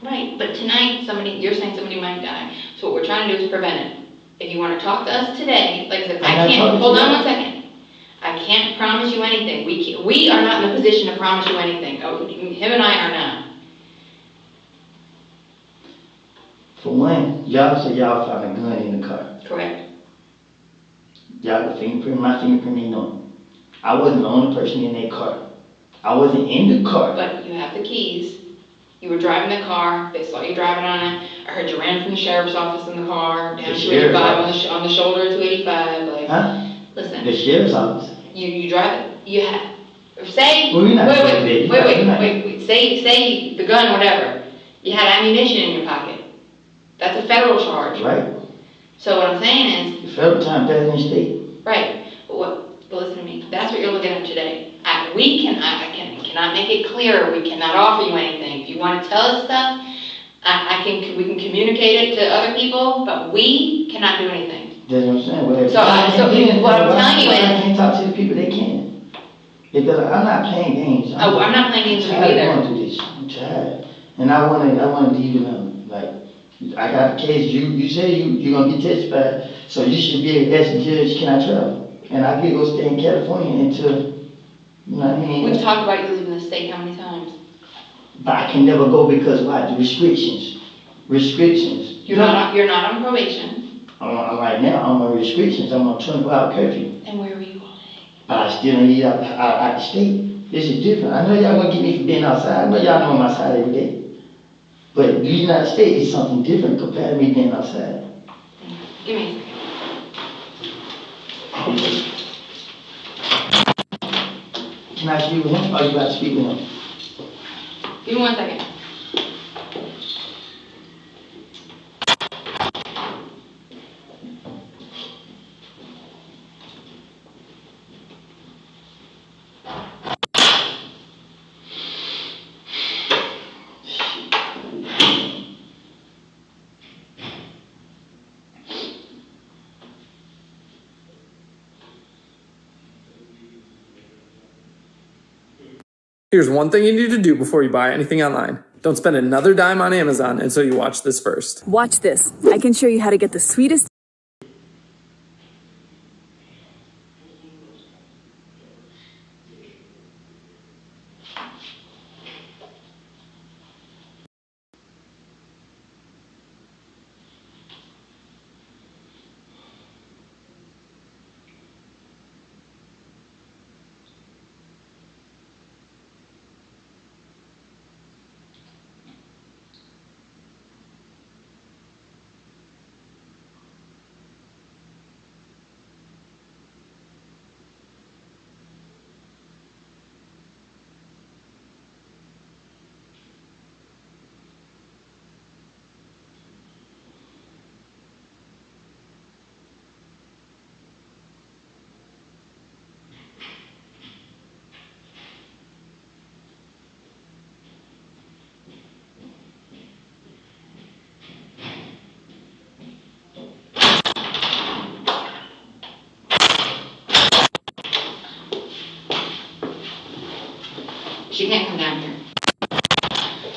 Speaker 1: Right, but tonight you're saying somebody might die. So what we're trying to do is prevent it. If you want to talk to us today, like I said, I can't. Hold on 1 second. I can't promise you anything. We are not in a position to promise you anything. Him and I are not.
Speaker 2: For one, y'all said y'all found a gun in the car.
Speaker 1: Correct.
Speaker 2: Y'all the fingerprint, my fingerprint ain't on it. I wasn't the only person in that car. I wasn't in the car.
Speaker 1: But you have the keys. You were driving the car. They saw you driving on it. I heard you ran from the sheriff's office in the car down 285 on the shoulder of 285. Like,
Speaker 2: huh?
Speaker 1: Listen.
Speaker 2: The sheriff's office.
Speaker 1: You drive it. You have. Say.
Speaker 2: Well,
Speaker 1: wait. Say the gun, whatever. You had ammunition in your pocket. That's a federal charge.
Speaker 2: Right.
Speaker 1: So what I'm saying is.
Speaker 2: The federal time better than state.
Speaker 1: Right. But listen to me. That's what you're looking at today. I cannot make it clear. We cannot offer you anything. If you want to tell us stuff, we can communicate it to other people, but we cannot do anything.
Speaker 2: That's what I'm saying. Well,
Speaker 1: what I'm telling you is,
Speaker 2: I can't talk to the people they can. Because I'm not playing games.
Speaker 1: I'm not playing games with you either.
Speaker 2: I'm tired of going through this. I'm tired, and I want to leave it alone. Like I got a case. You say you're gonna be testified, so you should be able to ask the judge, can I travel? And I could go stay in California until. You know what I mean?
Speaker 1: We've talked about you leaving the state how many times?
Speaker 2: But I can never go because why? The restrictions.
Speaker 1: You're not on probation.
Speaker 2: I'm right now I'm on restrictions. I'm on 24-hour curfew.
Speaker 1: And where were you all day?
Speaker 2: But I still don't eat out the state. This is different. I know y'all gonna get me for being outside. I know y'all know I'm outside every day. But the United States is something different compared to me being outside.
Speaker 1: Give me a second.
Speaker 2: Can I speak with him or you got to speak with him?
Speaker 1: Give me 1 second.
Speaker 11: Here's one thing you need to do before you buy anything online. Don't spend another dime on Amazon until you watch this first.
Speaker 6: Watch this. I can show you how to get the sweetest.
Speaker 1: She can't come down here.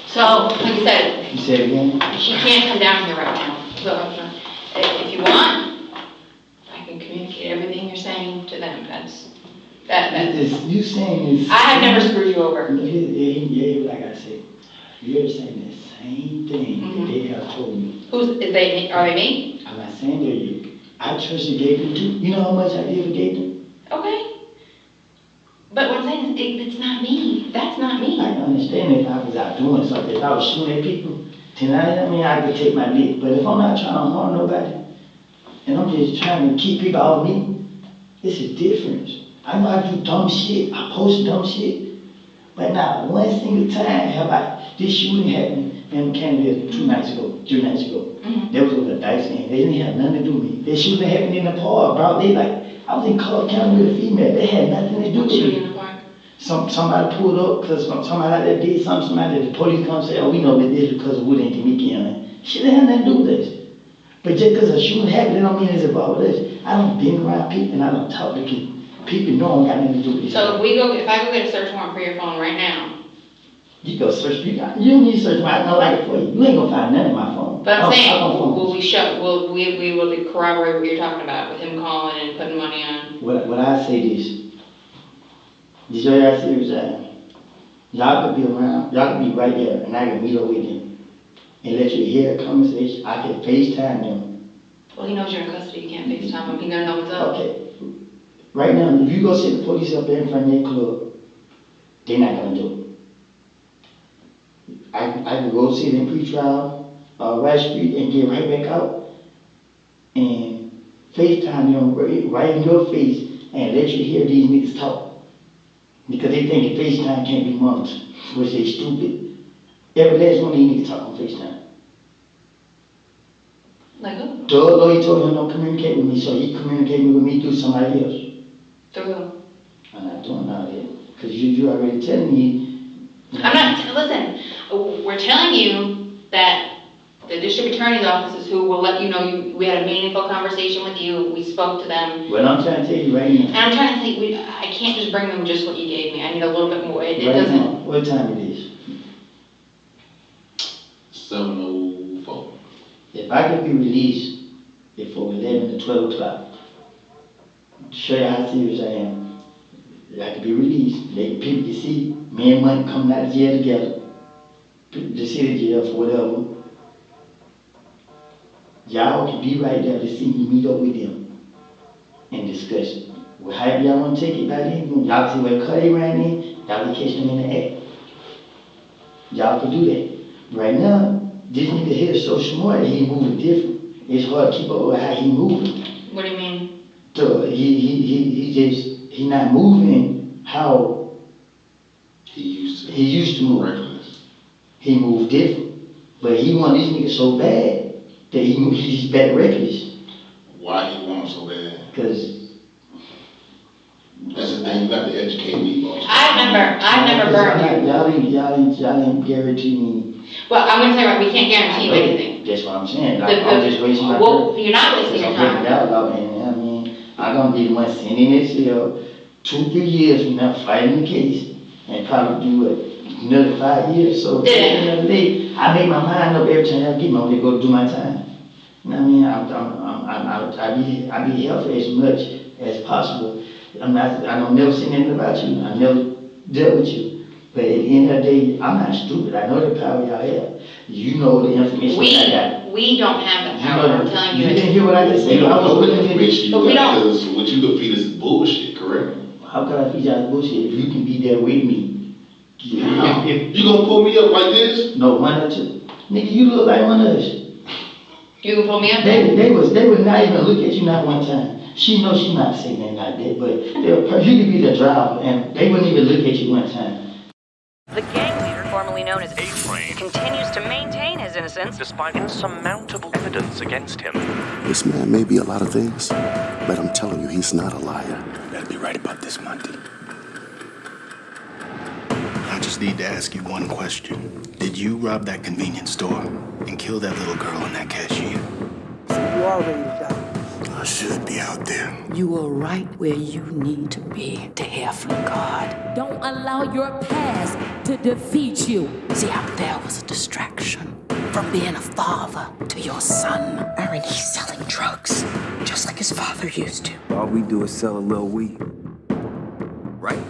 Speaker 1: So, like I said,
Speaker 2: You said it again?
Speaker 1: she can't come down here right now. So, if you want, I can communicate everything you're saying to them. That's.
Speaker 2: You saying this.
Speaker 1: I have never screwed you over.
Speaker 2: Yeah, like I said, you're saying the same thing that they have told me.
Speaker 1: Are they me?
Speaker 2: I'm not saying they're you. I trusted Gabriel too. You know how much I did for Gabriel?
Speaker 1: Okay. But what I'm saying is, it's not me. That's not me.
Speaker 2: I can understand if I was out doing something. If I was shooting at people, tonight, I could take my lick. But if I'm not trying to harm nobody, and I'm just trying to keep people off me, it's a difference. I know I do dumb shit. I post dumb shit. But not one single time have this shooting happened in Canada 3 nights ago. There was a dice game. They didn't have nothing to do with me. This shooting happened in the park, broad daylight. I was in Clark County with a female. They had nothing to do with
Speaker 1: Shooting
Speaker 2: me.
Speaker 1: in the park?
Speaker 2: Somebody pulled up because somebody out there did something. The police come and say, oh, we know that this because of Wood ain't weekend. Shit, they had nothing to do with this. But just because a shooting happened, it don't mean it's about this. I don't been around people and I don't talk to people. People know I got nothing to do with this.
Speaker 1: So if I go get a search warrant for your phone right now.
Speaker 2: You go search, you don't need to search, I know like it for you. You ain't gonna find nothing in my phone.
Speaker 1: But I'm saying, we will corroborate what you're talking about with him calling and putting money on.
Speaker 2: What I say this your ass serious y'all could be around, y'all could be right there and I can meet up with them and let you hear a conversation. I can FaceTime them.
Speaker 1: Well, he knows you're in custody, you can't FaceTime him, he gonna know what's up.
Speaker 2: Okay. Right now, if you go sit the police up there in front of their club, they're not gonna do it. I can go sit in pretrial, Rice Street and get right back out and FaceTime them right in your face and let you hear these niggas talk. Because they think that FaceTime can't be monitored, which they stupid. Every last one of these niggas talk on FaceTime.
Speaker 1: Like who?
Speaker 2: The other lawyer told him don't communicate with me, so he communicated with me through somebody else.
Speaker 1: Through who?
Speaker 2: I'm not doing all that. Because you already telling me.
Speaker 1: I'm not, listen, we're telling you that the district attorney's office is who will let you know we had a meaningful conversation with you, we spoke to them.
Speaker 2: Well, I'm trying to tell you right now.
Speaker 1: And I'm trying to think, I can't just bring them just what you gave me, I need a little bit more, it
Speaker 2: right
Speaker 1: doesn't.
Speaker 2: Now, what time it is?
Speaker 5: 7:04.
Speaker 2: If I could be released before 11 to 12 o'clock, to show you how serious I am, I could be released. People can see me and Money coming out of jail together. The city jail for whatever. Y'all can be right there to see me meet up with them and discuss. Well, however y'all want to take it by then, y'all can see where Cuddy ran in, y'all can catch them in the act. Y'all can do that. Right now, this nigga here is so smart that he moving different. It's hard to keep up with how he moving.
Speaker 1: What do you mean?
Speaker 2: So he not moving how
Speaker 5: He
Speaker 2: used to move.
Speaker 5: Reckless.
Speaker 2: He moved different. But he want this nigga so bad that he's back reckless.
Speaker 5: Why he want him so bad?
Speaker 2: Because
Speaker 5: that's the thing, you got to educate me, boss.
Speaker 1: I've never burned you.
Speaker 2: Y'all ain't guarantee me.
Speaker 1: Well, I'm gonna tell you what, we can't guarantee you anything.
Speaker 2: That's what I'm saying. I'm just wasting my
Speaker 1: well,
Speaker 2: time.
Speaker 1: you're not wasting your time.
Speaker 2: I'm gonna be the one sitting in this cell 2-3 years from now fighting the case. and probably do what, another 5 years. So at the end of the day, I make my mind up every time I get my way to go do my time. You know what I mean? I be healthy as much as possible. I don't never say anything about you. I never dealt with you. But at the end of the day, I'm not stupid. I know the power y'all have. You know the information I got.
Speaker 1: We don't have the power. I'm telling you.
Speaker 2: You didn't hear what I just said.
Speaker 5: You don't know the information you
Speaker 1: but we
Speaker 5: got,
Speaker 1: don't.
Speaker 5: because what you could feed us is bullshit, correct?
Speaker 2: How can I feed y'all bullshit if you can be there with me?
Speaker 5: You gonna pull me up like this?
Speaker 2: No, one or two. Nigga, you look like one of us.
Speaker 1: You can pull me up there?
Speaker 2: They would not even look at you not one time. She knows she's not saying that like that, but you could be the driver and they wouldn't even look at you one time.
Speaker 12: The gang leader, formerly known as A-Train, continues to maintain his innocence despite insurmountable evidence against him.
Speaker 3: This man may be a lot of things, but I'm telling you, he's not a liar. You better be right about this, Monty.
Speaker 13: I just need to ask you one question. Did you rob that convenience store and kill that little girl and that cashier?
Speaker 6: So you are ready to die.
Speaker 13: I should be out there.
Speaker 9: You are right where you need to be to hear from God. Don't allow your past to defeat you. See, out there was a distraction from being a father to your son. Aaron, he's selling drugs, just like his father used to.
Speaker 14: All we do is sell a little weed. Right?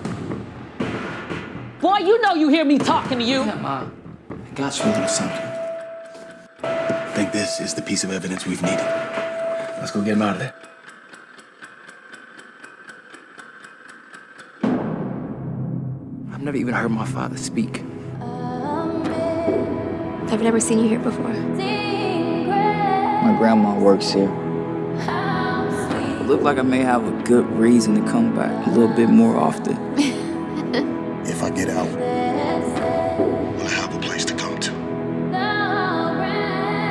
Speaker 9: Boy, you know you hear me talking to you.
Speaker 13: Yeah, Ma. I got you a little something. I think this is the piece of evidence we've needed. Let's go get him out of there.
Speaker 14: I've never even heard my father speak.
Speaker 15: I've never seen you here before.
Speaker 14: My grandma works here. It looked like I may have a good reason to come back a little bit more often.
Speaker 13: If I get out, we'll have a place to come to.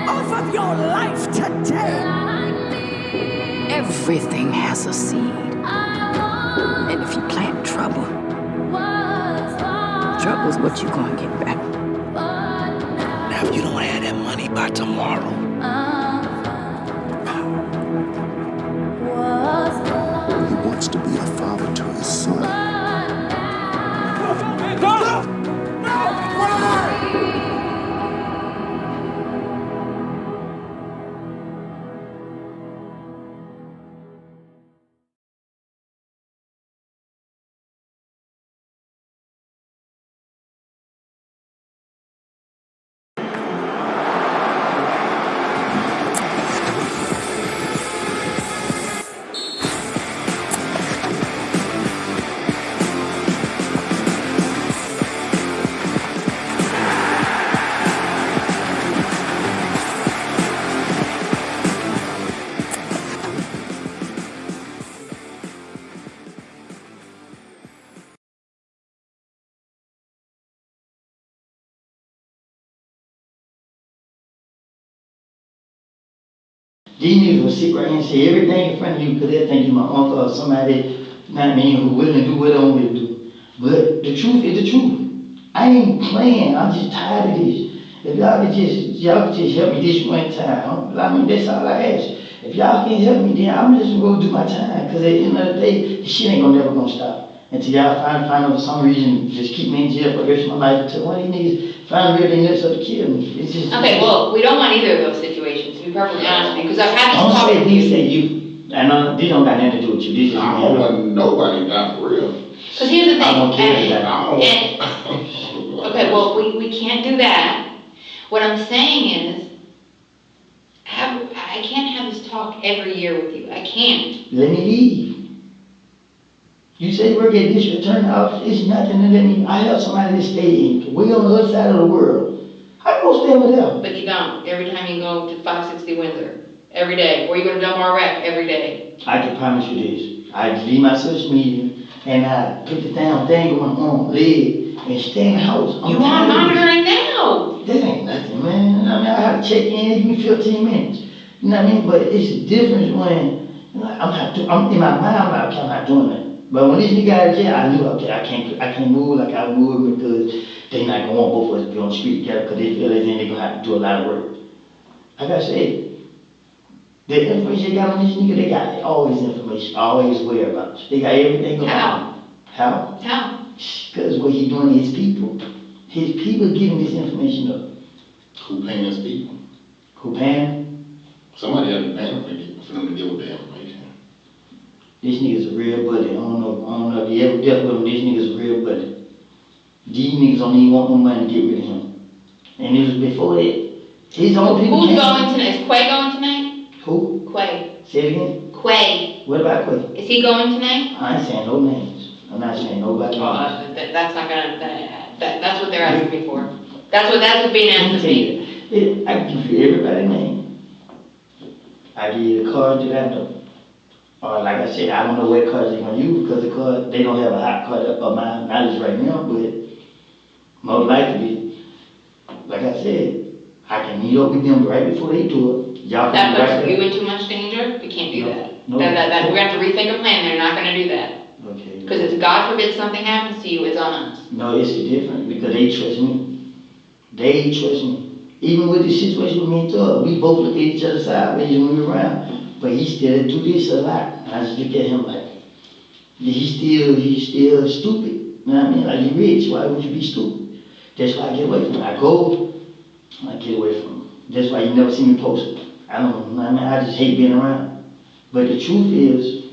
Speaker 9: Offer your life today. Everything has a seed. And if you plant trouble, trouble's what you're gonna get back.
Speaker 13: Now, if you don't have that money by tomorrow,
Speaker 3: He wants to be a father to his son.
Speaker 2: These niggas will sit right here and say everything in front of you because they think you my uncle or somebody, you know what I mean, who willing to do what I want me to do. But the truth is the truth. I ain't playing, I'm just tired of this. If y'all could just help me this one time, I mean, that's all I ask. If y'all can't help me, then I'm just gonna go do my time because at the end of the day, this shit ain't never gonna stop. Until y'all find for some reason, just keep me in jail for the rest of my life until one of these niggas find everything else up to kill me. It's just,
Speaker 1: Okay, well, we don't want either of those situations, to be perfectly honest with you, because I've had this
Speaker 2: I'm
Speaker 1: talk
Speaker 2: saying
Speaker 1: with
Speaker 2: these
Speaker 1: you.
Speaker 2: say you. I know these don't got nothing to do with you. These
Speaker 5: I don't want nobody down for real.
Speaker 1: Because here's the thing.
Speaker 2: I don't care that.
Speaker 1: Okay, well, we can't do that. What I'm saying is, I can't have this talk every year with you. I can't.
Speaker 2: Let me leave. You say you work at district attorney office, it's nothing to let me. I have somebody to stay in. We on the other side of the world. I go stay over there.
Speaker 1: But you don't. Every time you go to 560 Windsor, every day. Or you go to Delmar Rec every day.
Speaker 2: I can promise you this. I leave my social media and I put the damn thing on my leg and stay in the house.
Speaker 1: You are monitoring now.
Speaker 2: That ain't nothing, man. I mean, I have to check in, give me 15 minutes. You know what I mean? But it's a difference when I'm in my mind, I'm not doing that. But when this nigga out of jail, I knew, okay, I can't move like I would because they not gonna want both of us to be on the street together because they feel as if they're gonna have to do a lot of work. Like I said, the information they got on this nigga, they got all this information, always whereabouts. They got everything going on. How?
Speaker 1: How?
Speaker 2: Because what he doing to his people. His people giving this information up.
Speaker 5: Who paying his people?
Speaker 2: Who paying?
Speaker 5: Somebody had to pay them for them to deal with the information.
Speaker 2: This nigga's a real buddy. I don't know if you ever dealt with him. This nigga's a real buddy. These niggas don't even want no money to get rid of him. And it was before that. His own people.
Speaker 1: Who's going tonight? Is Quay going tonight?
Speaker 2: Who?
Speaker 1: Quay.
Speaker 2: Say it again?
Speaker 1: Quay.
Speaker 2: What about Quay?
Speaker 1: Is he going tonight?
Speaker 2: I ain't saying no names. I'm not saying nobody.
Speaker 1: That's not gonna, that's what they're asking me for. That's what's being asked of me.
Speaker 2: I can give you everybody's name. I give you the cards that I know. Or like I said, I don't know what cards they're gonna use because the card, they don't have a hot card of my knowledge right now, but most likely, like I said, I can meet up with them right before they do it. Y'all can
Speaker 1: That
Speaker 2: right
Speaker 1: puts you
Speaker 2: there.
Speaker 1: in too much danger. We can't do that.
Speaker 2: No.
Speaker 1: We're gonna have to rethink a plan. They're not gonna do that.
Speaker 2: Okay.
Speaker 1: Because if God forbid something happens to you, it's on us.
Speaker 2: No, it's different because they trust me. They trust me. Even with the situation with me and Thug, we both look at each other sideways when we were around. But he still do this a lot. And I just look at him like, he's still stupid. You know what I mean? Like, he rich, why would you be stupid? That's why I get away from him. I go, I get away from him. That's why you never see me post. I don't know, I mean, I just hate being around. But the truth is,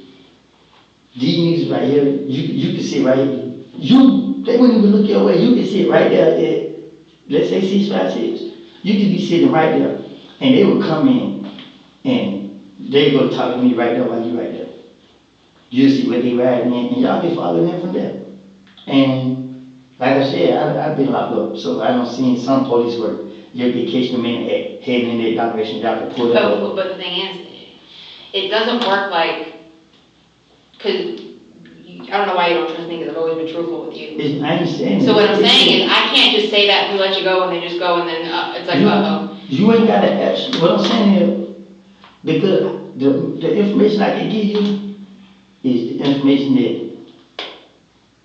Speaker 2: these niggas right here, you can sit right here. They wouldn't even look your way. You can sit right there at, let's say 656. You could be sitting right there, and they would come in, and they go talk to me right there while you right there. You'll see what they riding in, and y'all can follow them from there. And like I said, I've been locked up, so I don't see some police work. You'll be catching them in heading in that direction, y'all can pull it up.
Speaker 1: But the thing is, it doesn't work like, because I don't know why you don't trust me, because I've always been truthful with you.
Speaker 2: I ain't saying
Speaker 1: So what I'm saying is, I can't just say that and let you go, and then just go, and then it's like, uh-oh.
Speaker 2: You ain't got to ask. What I'm saying is, because the information I can give you is the information that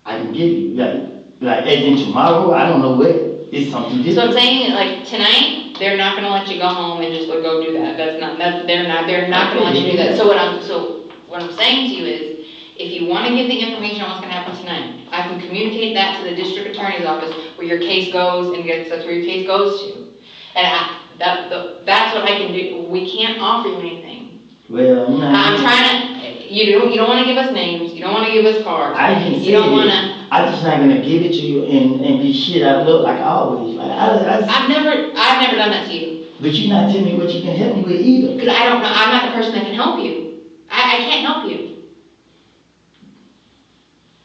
Speaker 2: I can give you. Like as in tomorrow, I don't know what. It's something different.
Speaker 1: So I'm saying, like, tonight, they're not gonna let you go home and just go do that. They're not gonna let you do that. So what I'm saying to you is, if you want to give the information on what's going to happen tonight, I can communicate that to the district attorney's office where your case goes and that's where your case goes to. And that's what I can do. We can't offer you anything.
Speaker 2: Well,
Speaker 1: I'm trying to, you don't want to give us names, you don't want to give us cards. You don't want to.
Speaker 2: I'm just not going to give it to you and be shit I look like always. Like,
Speaker 1: I've never done that to you.
Speaker 2: But you're not telling me what you can help me with either.
Speaker 1: Because I don't know, I'm not the person that can help you. I can't help you.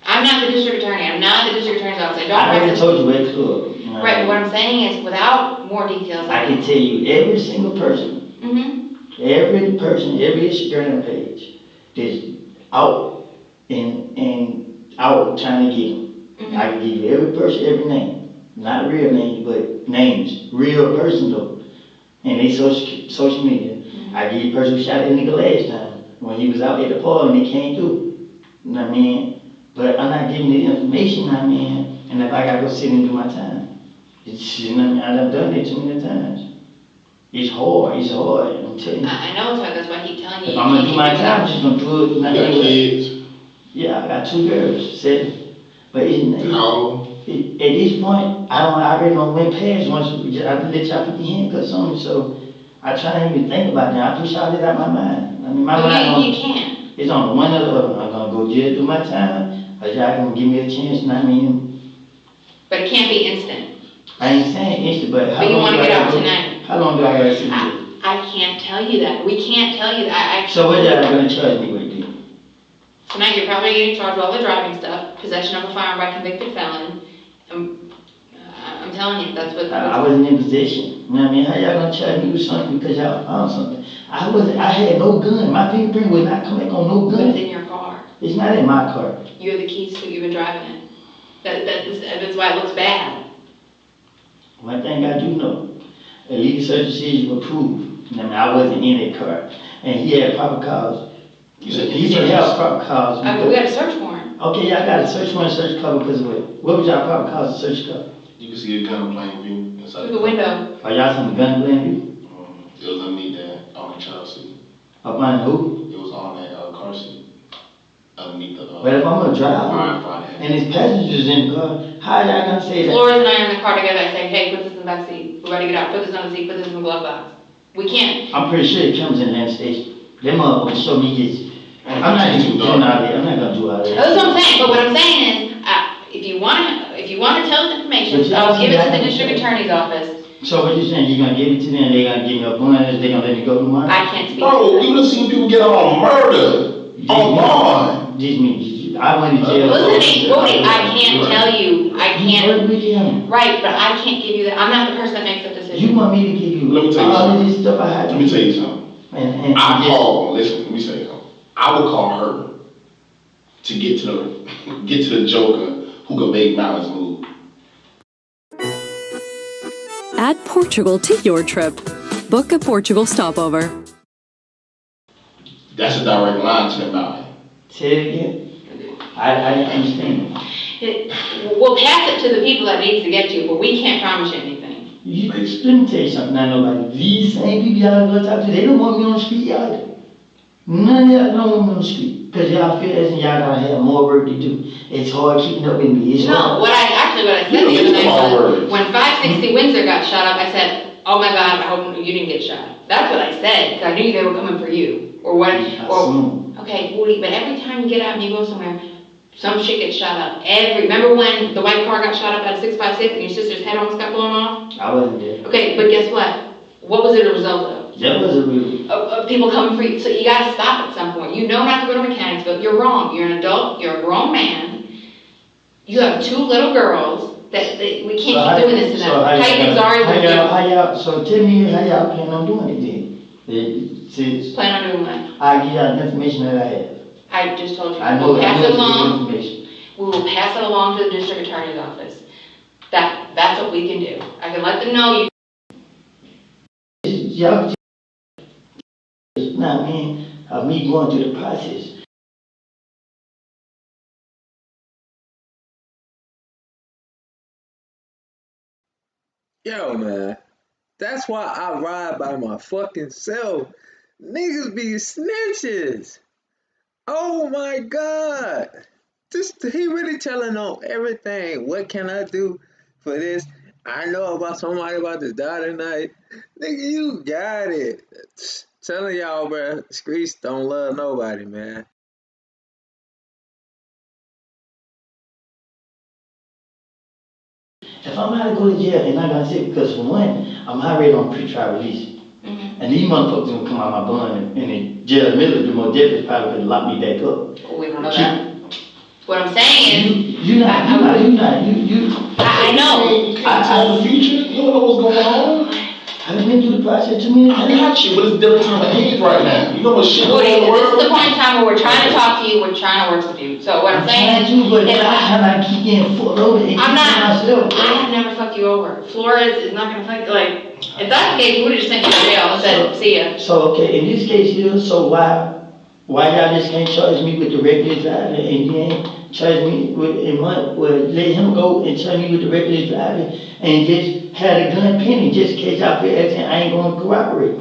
Speaker 1: I'm not the district attorney. I'm not the district attorney's office.
Speaker 2: I already told you where to look.
Speaker 1: Right, but what I'm saying is, without more details,
Speaker 2: I can tell you every single person, every person, every Instagram page that's out and out trying to get them. I can give you every person, every name. Not real names, but names. Real person though. And they social media. I give you the person who shot that nigga last time when he was out at the party and he came through. You know what I mean? But I'm not giving you the information, you know what I mean? And if I gotta go sit and do my time, you know what I mean? I've done it too many times. It's hard, I'm telling you.
Speaker 1: I know it's hard, that's why I keep telling you.
Speaker 2: If I'm gonna do my time, I'm just gonna do it.
Speaker 5: You got kids?
Speaker 2: Yeah, I got 2 girls, 7. But at this point, I already know when past once I let y'all put the handcuffs on me, so I try not even think about that. I push all this out of my mind. I mean, my mind.
Speaker 1: You can't.
Speaker 2: It's on one or the other. I'm gonna go jail, do my time, or y'all gonna give me a chance, you know what I mean?
Speaker 1: But it can't be instant.
Speaker 2: I ain't saying instant, but how long
Speaker 1: you want to
Speaker 2: do I
Speaker 1: get out
Speaker 2: gotta
Speaker 1: tonight.
Speaker 2: How long do I gotta sit there?
Speaker 1: I can't tell you that. We can't tell you that.
Speaker 2: So what y'all gonna charge me with then?
Speaker 1: Tonight you're probably getting charged with all the driving stuff, possession of a firearm by convicted felon. I'm telling you, that's what.
Speaker 2: I wasn't in possession. You know what I mean? How y'all gonna charge me with something because y'all found something? I had no gun. My fingerprint would not come back on no gun.
Speaker 1: But it's in your car.
Speaker 2: It's not in my car.
Speaker 1: You have the keys to, you've been driving it. That's why it looks bad.
Speaker 2: One thing I do know, a legal search decision was approved. I mean, I wasn't in that car. And he had proper cause. He didn't have proper cause.
Speaker 1: We got a search warrant.
Speaker 2: Okay, y'all got a search warrant, search cover because of what? What was y'all proper cause of search cover?
Speaker 5: You can see a gun in plain view inside
Speaker 1: Through the window.
Speaker 2: Are y'all seeing the gun in plain view?
Speaker 5: It was underneath that on the child seat.
Speaker 2: Up on who?
Speaker 5: It was on that car seat. underneath the.
Speaker 2: But if I'm gonna drive and his passengers in the car, how y'all gonna say that?
Speaker 1: Flores and I are in the car together. I say, hey, put this in the back seat. We gotta get out. Put this on the seat. Put this in the glove box. We can't.
Speaker 2: I'm pretty sure it comes in that station. Them motherfuckers show me his. I'm not even doing all that. I'm not gonna do all that.
Speaker 1: That's what I'm saying. But what I'm saying is, if you want to tell us information, I'll give it to the district attorney's office.
Speaker 2: So what you saying? You gonna give it to them? They gonna give me a bond? They gonna let me go tomorrow?
Speaker 1: I can't speak.
Speaker 5: Bro, you done seen people get out on murder on bond.
Speaker 2: I went to jail.
Speaker 1: Listen, Woody, I can't tell you. I can't.
Speaker 2: Work with him.
Speaker 1: Right, but I can't give you that. I'm not the person that makes that decision.
Speaker 2: You want me to give you
Speaker 5: Let me tell you
Speaker 2: all
Speaker 5: something.
Speaker 2: of this stuff I had?
Speaker 5: Let me tell you something. Listen, let me say something. I would call her to get to the joker who can make Malice move.
Speaker 16: Add Portugal to your trip. Book a Portugal stopover.
Speaker 5: That's a direct line to the mountain.
Speaker 2: Say it again. I understand.
Speaker 1: We'll pass it to the people that needs to get to, but we can't promise you anything.
Speaker 2: Let me tell you something. I know about these same people y'all go talk to. They don't want me on the street either. None of y'all don't want me on the street because y'all feel as if y'all gotta have more work to do. It's hard keeping up with me. It's hard.
Speaker 1: What I said the other night was when 560 Windsor got shot up, I said, "Oh my God, I hope you didn't get shot." That's what I said because I knew they were coming for you or what. Okay, Woody, but every time you get out and you go somewhere, some shit gets shot up. Remember when the white car got shot up at 656 and your sister's head almost got blown off?
Speaker 2: I wasn't there.
Speaker 1: Okay, but guess what? What was it a result of?
Speaker 2: That was a real.
Speaker 1: Of people coming for you. So you gotta stop at some point. You know not to go to mechanics, but you're wrong. You're an adult. You're a grown man. You have 2 little girls. We can't keep doing this to them.
Speaker 2: So tell me how y'all plan on doing it then.
Speaker 1: Plan on doing what?
Speaker 2: I give y'all the information that I have.
Speaker 1: I just told you.
Speaker 2: We'll
Speaker 1: pass it along. We will pass it along to the district attorney's office. That's what we can do. I can let them know
Speaker 2: Y'all, now, man, of me going through the process.
Speaker 17: Yo, man, that's why I ride by my fucking self. Niggas be snitches. Oh my God. He really telling on everything. What can I do for this? I know about somebody about to die tonight. Nigga, you got it. Telling y'all, bro, streets don't love nobody, man.
Speaker 2: If I'm not to go to jail, and I gotta say, because for one, I'm already on pre-trial release. And these motherfuckers gonna come out my bond and in jail in the middle of the more definitely probably gonna lock me back up.
Speaker 1: we don't know that. What I'm saying is,
Speaker 2: you not.
Speaker 1: I know.
Speaker 5: You can't tell the future. You don't know what's going on.
Speaker 2: I've been through the process too many times.
Speaker 5: I got you, but it's a different time of age right now. You know what shit
Speaker 1: Woody,
Speaker 5: going on in the
Speaker 1: this
Speaker 5: world?
Speaker 1: is the point in time where we're trying to talk to you, we're trying to work with you. So what I'm saying is,
Speaker 2: I keep getting fucked over and myself.
Speaker 1: I have never fucked you over. Flores is not gonna fuck you. Like, if that's the case, we would have just sent you to jail and said, see ya.
Speaker 2: So okay, in this case here, so why y'all just can't charge me with the regular driver and then charge me with let him go and charge me with the regular driver and just had a gun pending just in case y'all feel as I ain't gonna cooperate.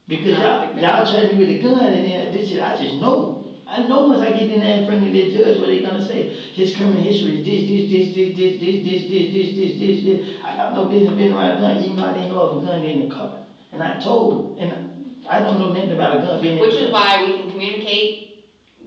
Speaker 2: Because y'all charge me with a gun and then this shit I just know. I know once I get in there in front of the judge what they gonna say. His criminal history is this. I got no business being around a gun even though I didn't know of a gun in the car. And I told him, and I don't know nothing about a gun being in the car.
Speaker 1: Which is why we can communicate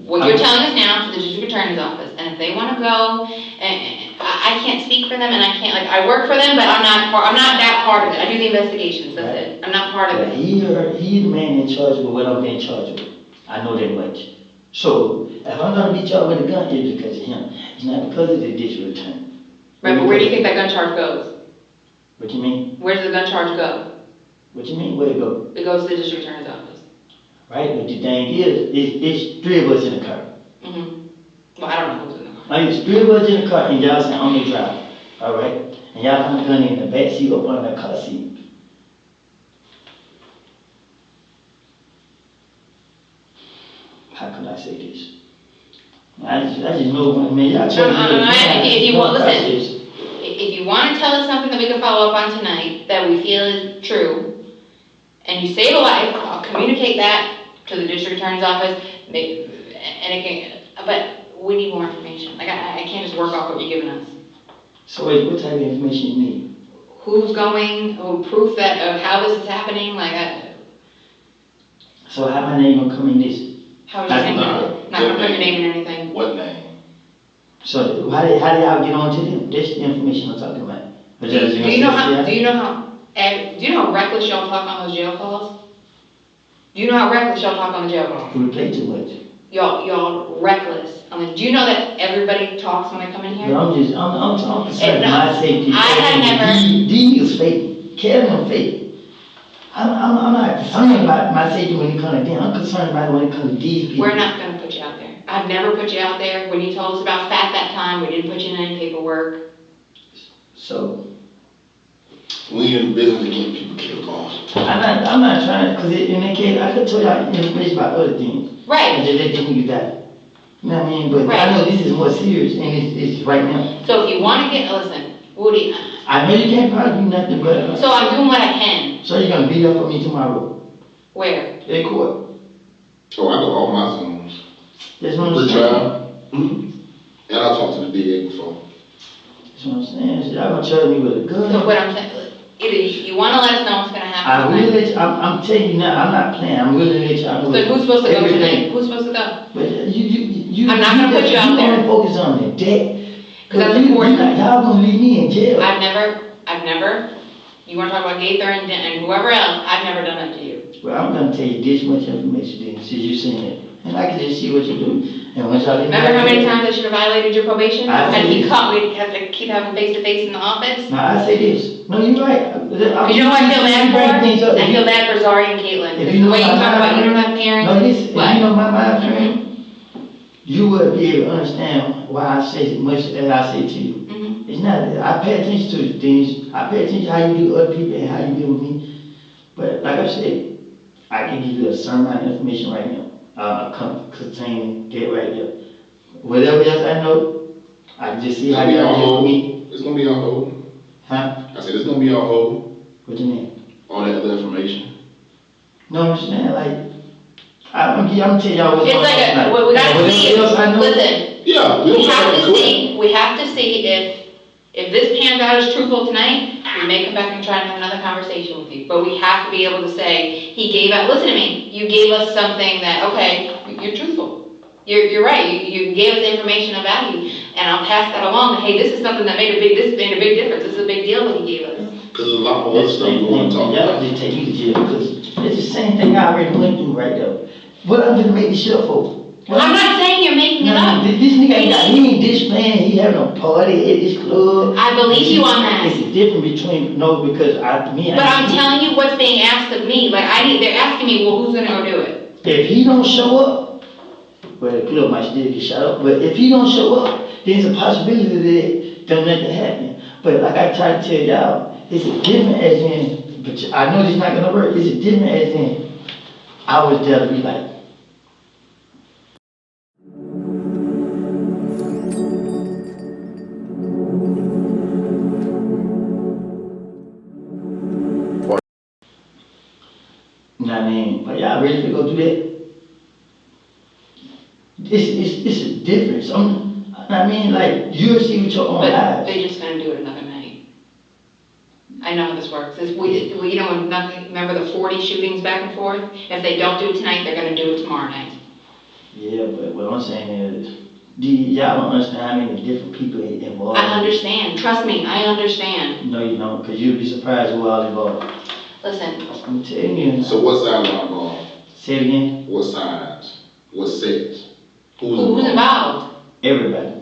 Speaker 1: what you're telling us now to the district attorney's office. And if they wanna go, and I can't speak for them and I can't, like, I work for them, but I'm not that part of it. I do the investigations, that's it. I'm not part of it.
Speaker 2: He's the man in charge with what I'm being charged with. I know that much. So, if I'm gonna be charged with a gun, it's because of him. It's not because of the district attorney.
Speaker 1: Right, but where do you think that gun charge goes?
Speaker 2: What you mean?
Speaker 1: Where does the gun charge go?
Speaker 2: What you mean, where it go?
Speaker 1: It goes to the district attorney's office.
Speaker 2: Right, but the thing is, it's 3 of us in the car.
Speaker 1: Well, I don't know who's in the car.
Speaker 2: Like, it's 3 of us in the car and y'all saying I'm the driver. Alright? And y'all find the gun in the back seat up under the car seat. How could I say this? I just know when y'all tell me.
Speaker 1: If you want to tell us something that we can follow up on tonight that we feel is true, and you save a life, I'll communicate that to the district attorney's office. but we need more information. Like, I can't just work off what you're giving us.
Speaker 2: So wait, what type of information you need?
Speaker 1: Who's going, proof that, of how this is happening,
Speaker 2: So how my name gonna come in this?
Speaker 1: how is your name, not gonna put your name in anything.
Speaker 5: What name?
Speaker 2: So how do y'all get on to them? That's the information I'm talking about.
Speaker 1: Do you know how reckless y'all talk on those jail calls? Do you know how reckless y'all talk on the jail calls?
Speaker 2: We play too much.
Speaker 1: Y'all reckless. I mean, do you know that everybody talks when they come in here?
Speaker 2: But I'm concerned with my safety.
Speaker 1: I had never.
Speaker 2: D is fake. Kevin fake. I'm not concerned about my safety when it comes to them. I'm concerned about it when it comes to these people.
Speaker 1: We're not going to put you out there. I've never put you out there. When you told us about FAT that time, we didn't put you in any paperwork.
Speaker 2: So
Speaker 5: we in the business of getting people killed, boss.
Speaker 2: I'm not trying, because in that case, I could tell y'all information about other things.
Speaker 1: Right.
Speaker 2: And just let them niggas die. You know what I mean? But
Speaker 1: right.
Speaker 2: I know this is more serious, and it's right now.
Speaker 1: So if you want to listen, Woody.
Speaker 2: I know you can't probably do nothing but.
Speaker 1: So I'm doing what I can.
Speaker 2: So you're going to beat up for me tomorrow?
Speaker 1: Where?
Speaker 2: In court.
Speaker 5: Oh, I know all my Zooms.
Speaker 2: That's what I'm saying.
Speaker 5: Mm-hmm. And I talked to the DA before.
Speaker 2: That's what I'm saying. So y'all going to charge me with a gun?
Speaker 1: So what I'm saying, you want to let us know what's going to happen.
Speaker 2: I'm telling you now, I'm not playing. I'm willing to let y'all know.
Speaker 1: So who's supposed to go
Speaker 2: everything.
Speaker 1: tonight? Who's supposed to go?
Speaker 2: But
Speaker 1: I'm not going to put you out there.
Speaker 2: You only focus on the debt.
Speaker 1: Because that's important.
Speaker 2: Y'all going to leave me in jail.
Speaker 1: I've never, you want to talk about Gaither and whoever else, I've never done that to you.
Speaker 2: Well, I'm going to tell you this much information then, since you're saying it. And I can just see what you do. And once y'all
Speaker 1: remember how many times I should have violated your probation?
Speaker 2: I
Speaker 1: had to be caught. We'd have to keep having face-to-face in the office.
Speaker 2: No, I say this. No, you're right.
Speaker 1: You know what I feel bad for? I feel bad for Zari and Caitlin. Because the way you talk about you don't have parents.
Speaker 2: No, listen, if you know my mind frame, you would be able to understand why I say as much as I say to you.
Speaker 1: Mm-hmm.
Speaker 2: It's not that I pay attention to the things. I pay attention to how you do other people and how you deal with me. But like I said, I can give you a certain amount of information right now. Containing that right there. Whatever else I know, I can just see how you deal with me.
Speaker 5: It's gonna be on hold.
Speaker 2: Huh?
Speaker 5: I said it's gonna be on hold.
Speaker 2: What you mean?
Speaker 5: All that other information.
Speaker 2: No, I'm saying like I'm gonna tell y'all what's
Speaker 1: it's like we gotta see. Listen.
Speaker 5: Yeah,
Speaker 1: we have to see if this pans out as truthful tonight. We may come back and try and have another conversation with you. But we have to be able to say, he gave us, listen to me, you gave us something that, okay, you're truthful. You're right, you gave us information of value. And I'll pass that along, hey, this is something that made a big difference. This is a big deal what he gave us.
Speaker 5: Because there's a lot more other stuff we want to talk about.
Speaker 2: Y'all just take me to jail, because it's the same thing I already went through right there. What I'm gonna make this shit up for?
Speaker 1: I'm not saying you're making it up.
Speaker 2: This nigga he ain't displaying, he having a party at this club.
Speaker 1: I believe you on that.
Speaker 2: It's different between, because
Speaker 1: But I'm telling you what's being asked of me. Like, they're asking me, well, who's gonna go do it?
Speaker 2: If he don't show up, well, the club might still get shut up, but if he don't show up, there's a possibility that nothing happen. But like I tried to tell y'all, it's a different as in, but I know this not gonna work, it's a different as in, I was there to be like, you know what I mean? But y'all ready to go do that? It's a difference. I mean, like, you'll see with your own eyes.
Speaker 1: They're just gonna do it another night. I know how this works. Remember the 40 shootings back and forth? If they don't do it tonight, they're gonna do it tomorrow night.
Speaker 2: Yeah, but what I'm saying is, y'all don't understand how many different people involved.
Speaker 1: I understand. Trust me, I understand.
Speaker 2: No, you don't, because you'll be surprised who all involved.
Speaker 1: Listen.
Speaker 2: I'm telling you.
Speaker 5: So what side are involved?
Speaker 2: Say it again.
Speaker 5: What sides? What sets?
Speaker 1: Who's involved?
Speaker 2: Everybody.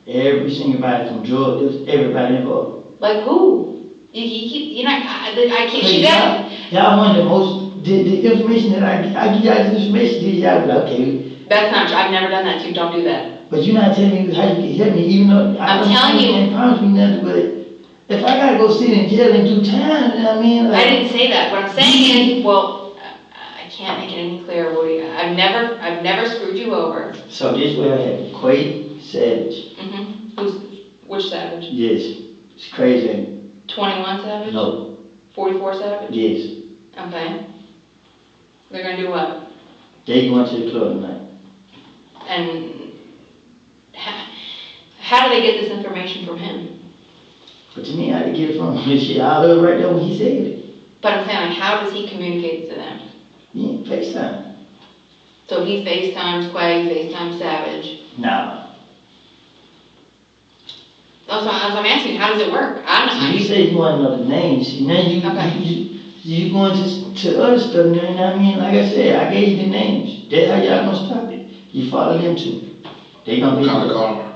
Speaker 2: Every single body from drug dealers, everybody involved.
Speaker 1: Like who? You're not, I can't see that.
Speaker 2: Y'all want the most, the information that I give y'all the information, y'all be like, okay.
Speaker 1: That's not true. I've never done that to you. Don't do that.
Speaker 2: But you're not telling me how you can help me, even though
Speaker 1: I'm telling you.
Speaker 2: You ain't promised me nothing, but if I gotta go sit in jail and do time, you know what I mean?
Speaker 1: I didn't say that. What I'm saying is, well, I can't make it any clearer, Woody. I've never screwed you over.
Speaker 2: So this way I have Quaid, Savage.
Speaker 1: Which Savage?
Speaker 2: Yes. It's crazy.
Speaker 1: 21 Savage?
Speaker 2: No.
Speaker 1: 44 Savage?
Speaker 2: Yes.
Speaker 1: Okay. They're gonna do what?
Speaker 2: They going to the club tonight.
Speaker 1: And How do they get this information from him?
Speaker 2: But to me, I had to get it from him. Shit, I heard right there when he said it.
Speaker 1: But I'm saying, like, how does he communicate to them?
Speaker 2: He ain't FaceTime.
Speaker 1: So he FaceTimes Quay, FaceTimes Savage.
Speaker 2: Nah.
Speaker 1: That's what I'm asking. How does it work? I don't know.
Speaker 2: You say you want to know the names. Now you going to other stuff. You know what I mean? Like I said, I gave you the names. That's how y'all gonna stop it. You follow them too. They gonna be.
Speaker 5: What kind of car?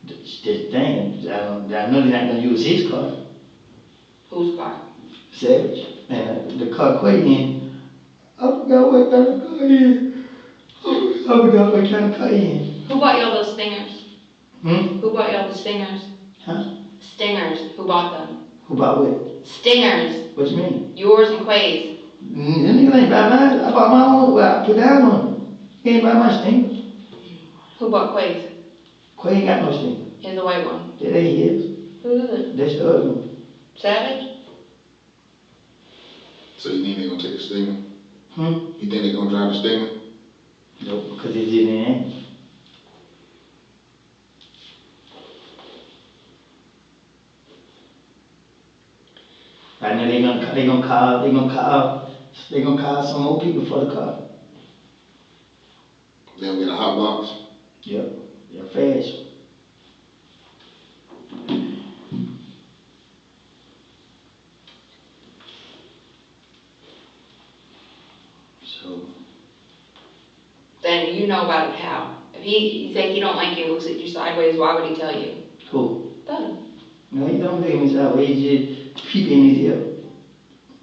Speaker 2: This thing. I know they're not gonna use his car.
Speaker 1: Whose car?
Speaker 2: Savage. And the car Quay in. I forgot what kind of car he in. I forgot what kind of car he in.
Speaker 1: Who bought y'all those stingers?
Speaker 2: Hmm?
Speaker 1: Who bought y'all the stingers?
Speaker 2: Huh?
Speaker 1: Stingers. Who bought them?
Speaker 2: Who bought what?
Speaker 1: Stingers.
Speaker 2: What you mean?
Speaker 1: Yours and Quay's.
Speaker 2: Them niggas ain't buy mine. I bought my own. Well, I put down on them. He ain't buy my sting.
Speaker 1: Who bought Quay's?
Speaker 2: Quay ain't got no sting.
Speaker 1: Here's the white one.
Speaker 2: That ain't his.
Speaker 1: Who is it?
Speaker 2: That's the other one.
Speaker 1: Savage?
Speaker 5: So you think they're gonna take the Stinger?
Speaker 2: Hmm?
Speaker 5: You think they're gonna drive the Stinger?
Speaker 2: Nope, because it's in there. I know they gonna call some more people for the car.
Speaker 5: They'll get a hot box.
Speaker 2: Yep, they're fast. So.
Speaker 1: Then you know about it how. If he say he don't like you, looks at you sideways, why would he tell you?
Speaker 2: Who?
Speaker 1: Doug.
Speaker 2: No, he don't make me sideways. He just people in his ear.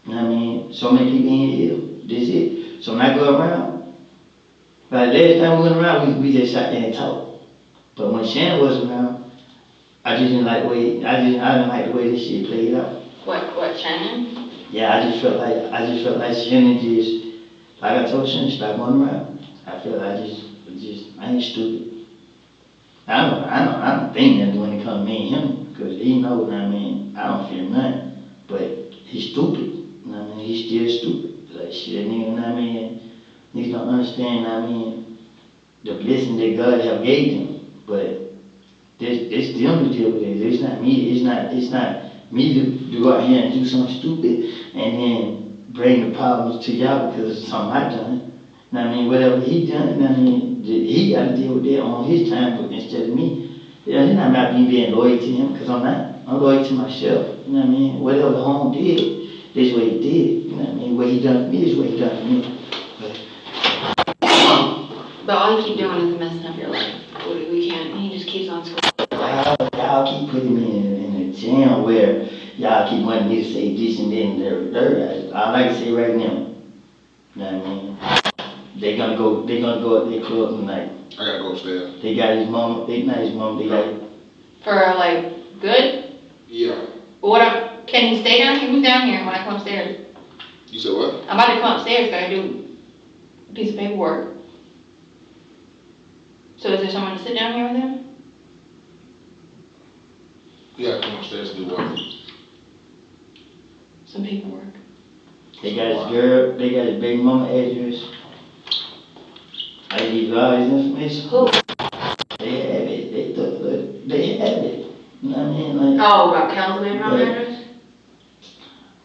Speaker 2: You know what I mean? So many people in his ear. That's it. So when I go around, like last time we went around, we just sat there and talked. But when Shannon was around, I didn't like the way this shit played out.
Speaker 1: What, Shannon?
Speaker 2: Yeah, I just felt like Shannon just, like I told Shannon, stop going around. I feel like I ain't stupid. I don't think that when it comes to me and him, because he know what I mean. I don't fear nothing, but he's stupid. You know what I mean? He's still stupid. Like shit, nigga, you know what I mean? Niggas don't understand, you know what I mean, the blessing that God have gave them. But it's them to deal with it. It's not me. It's not me to go out here and do something stupid and then bring the problems to y'all because of something I done. You know what I mean? Whatever he done, you know what I mean, he got to deal with that on his time instead of me. Yeah, it's not about me being loyal to him because I'm not. I'm loyal to myself. You know what I mean? Whatever the home did, this way he did. You know what I mean? What he done for me is what he done for me.
Speaker 1: But all you keep doing is messing up your life. We can't. He just keeps on scrolling.
Speaker 2: Y'all keep putting me in a jam where y'all keep wanting me to say this and then there. All I can say right now, you know what I mean? They gonna go at their club tonight.
Speaker 5: I gotta go upstairs.
Speaker 2: They got his mama, they got
Speaker 1: For like good?
Speaker 5: Yeah.
Speaker 1: Can he stay down here? Who's down here when I come upstairs?
Speaker 5: You said what?
Speaker 1: I'm about to come upstairs, but I do a piece of paperwork. So is there someone to sit down here with him?
Speaker 5: You gotta come upstairs to do what?
Speaker 1: Some paperwork.
Speaker 2: They got his girl, they got his baby mama address. I give you all his information.
Speaker 1: Who?
Speaker 2: They have it. They have it. You know what I mean? Like,
Speaker 1: about Kel's baby mama address?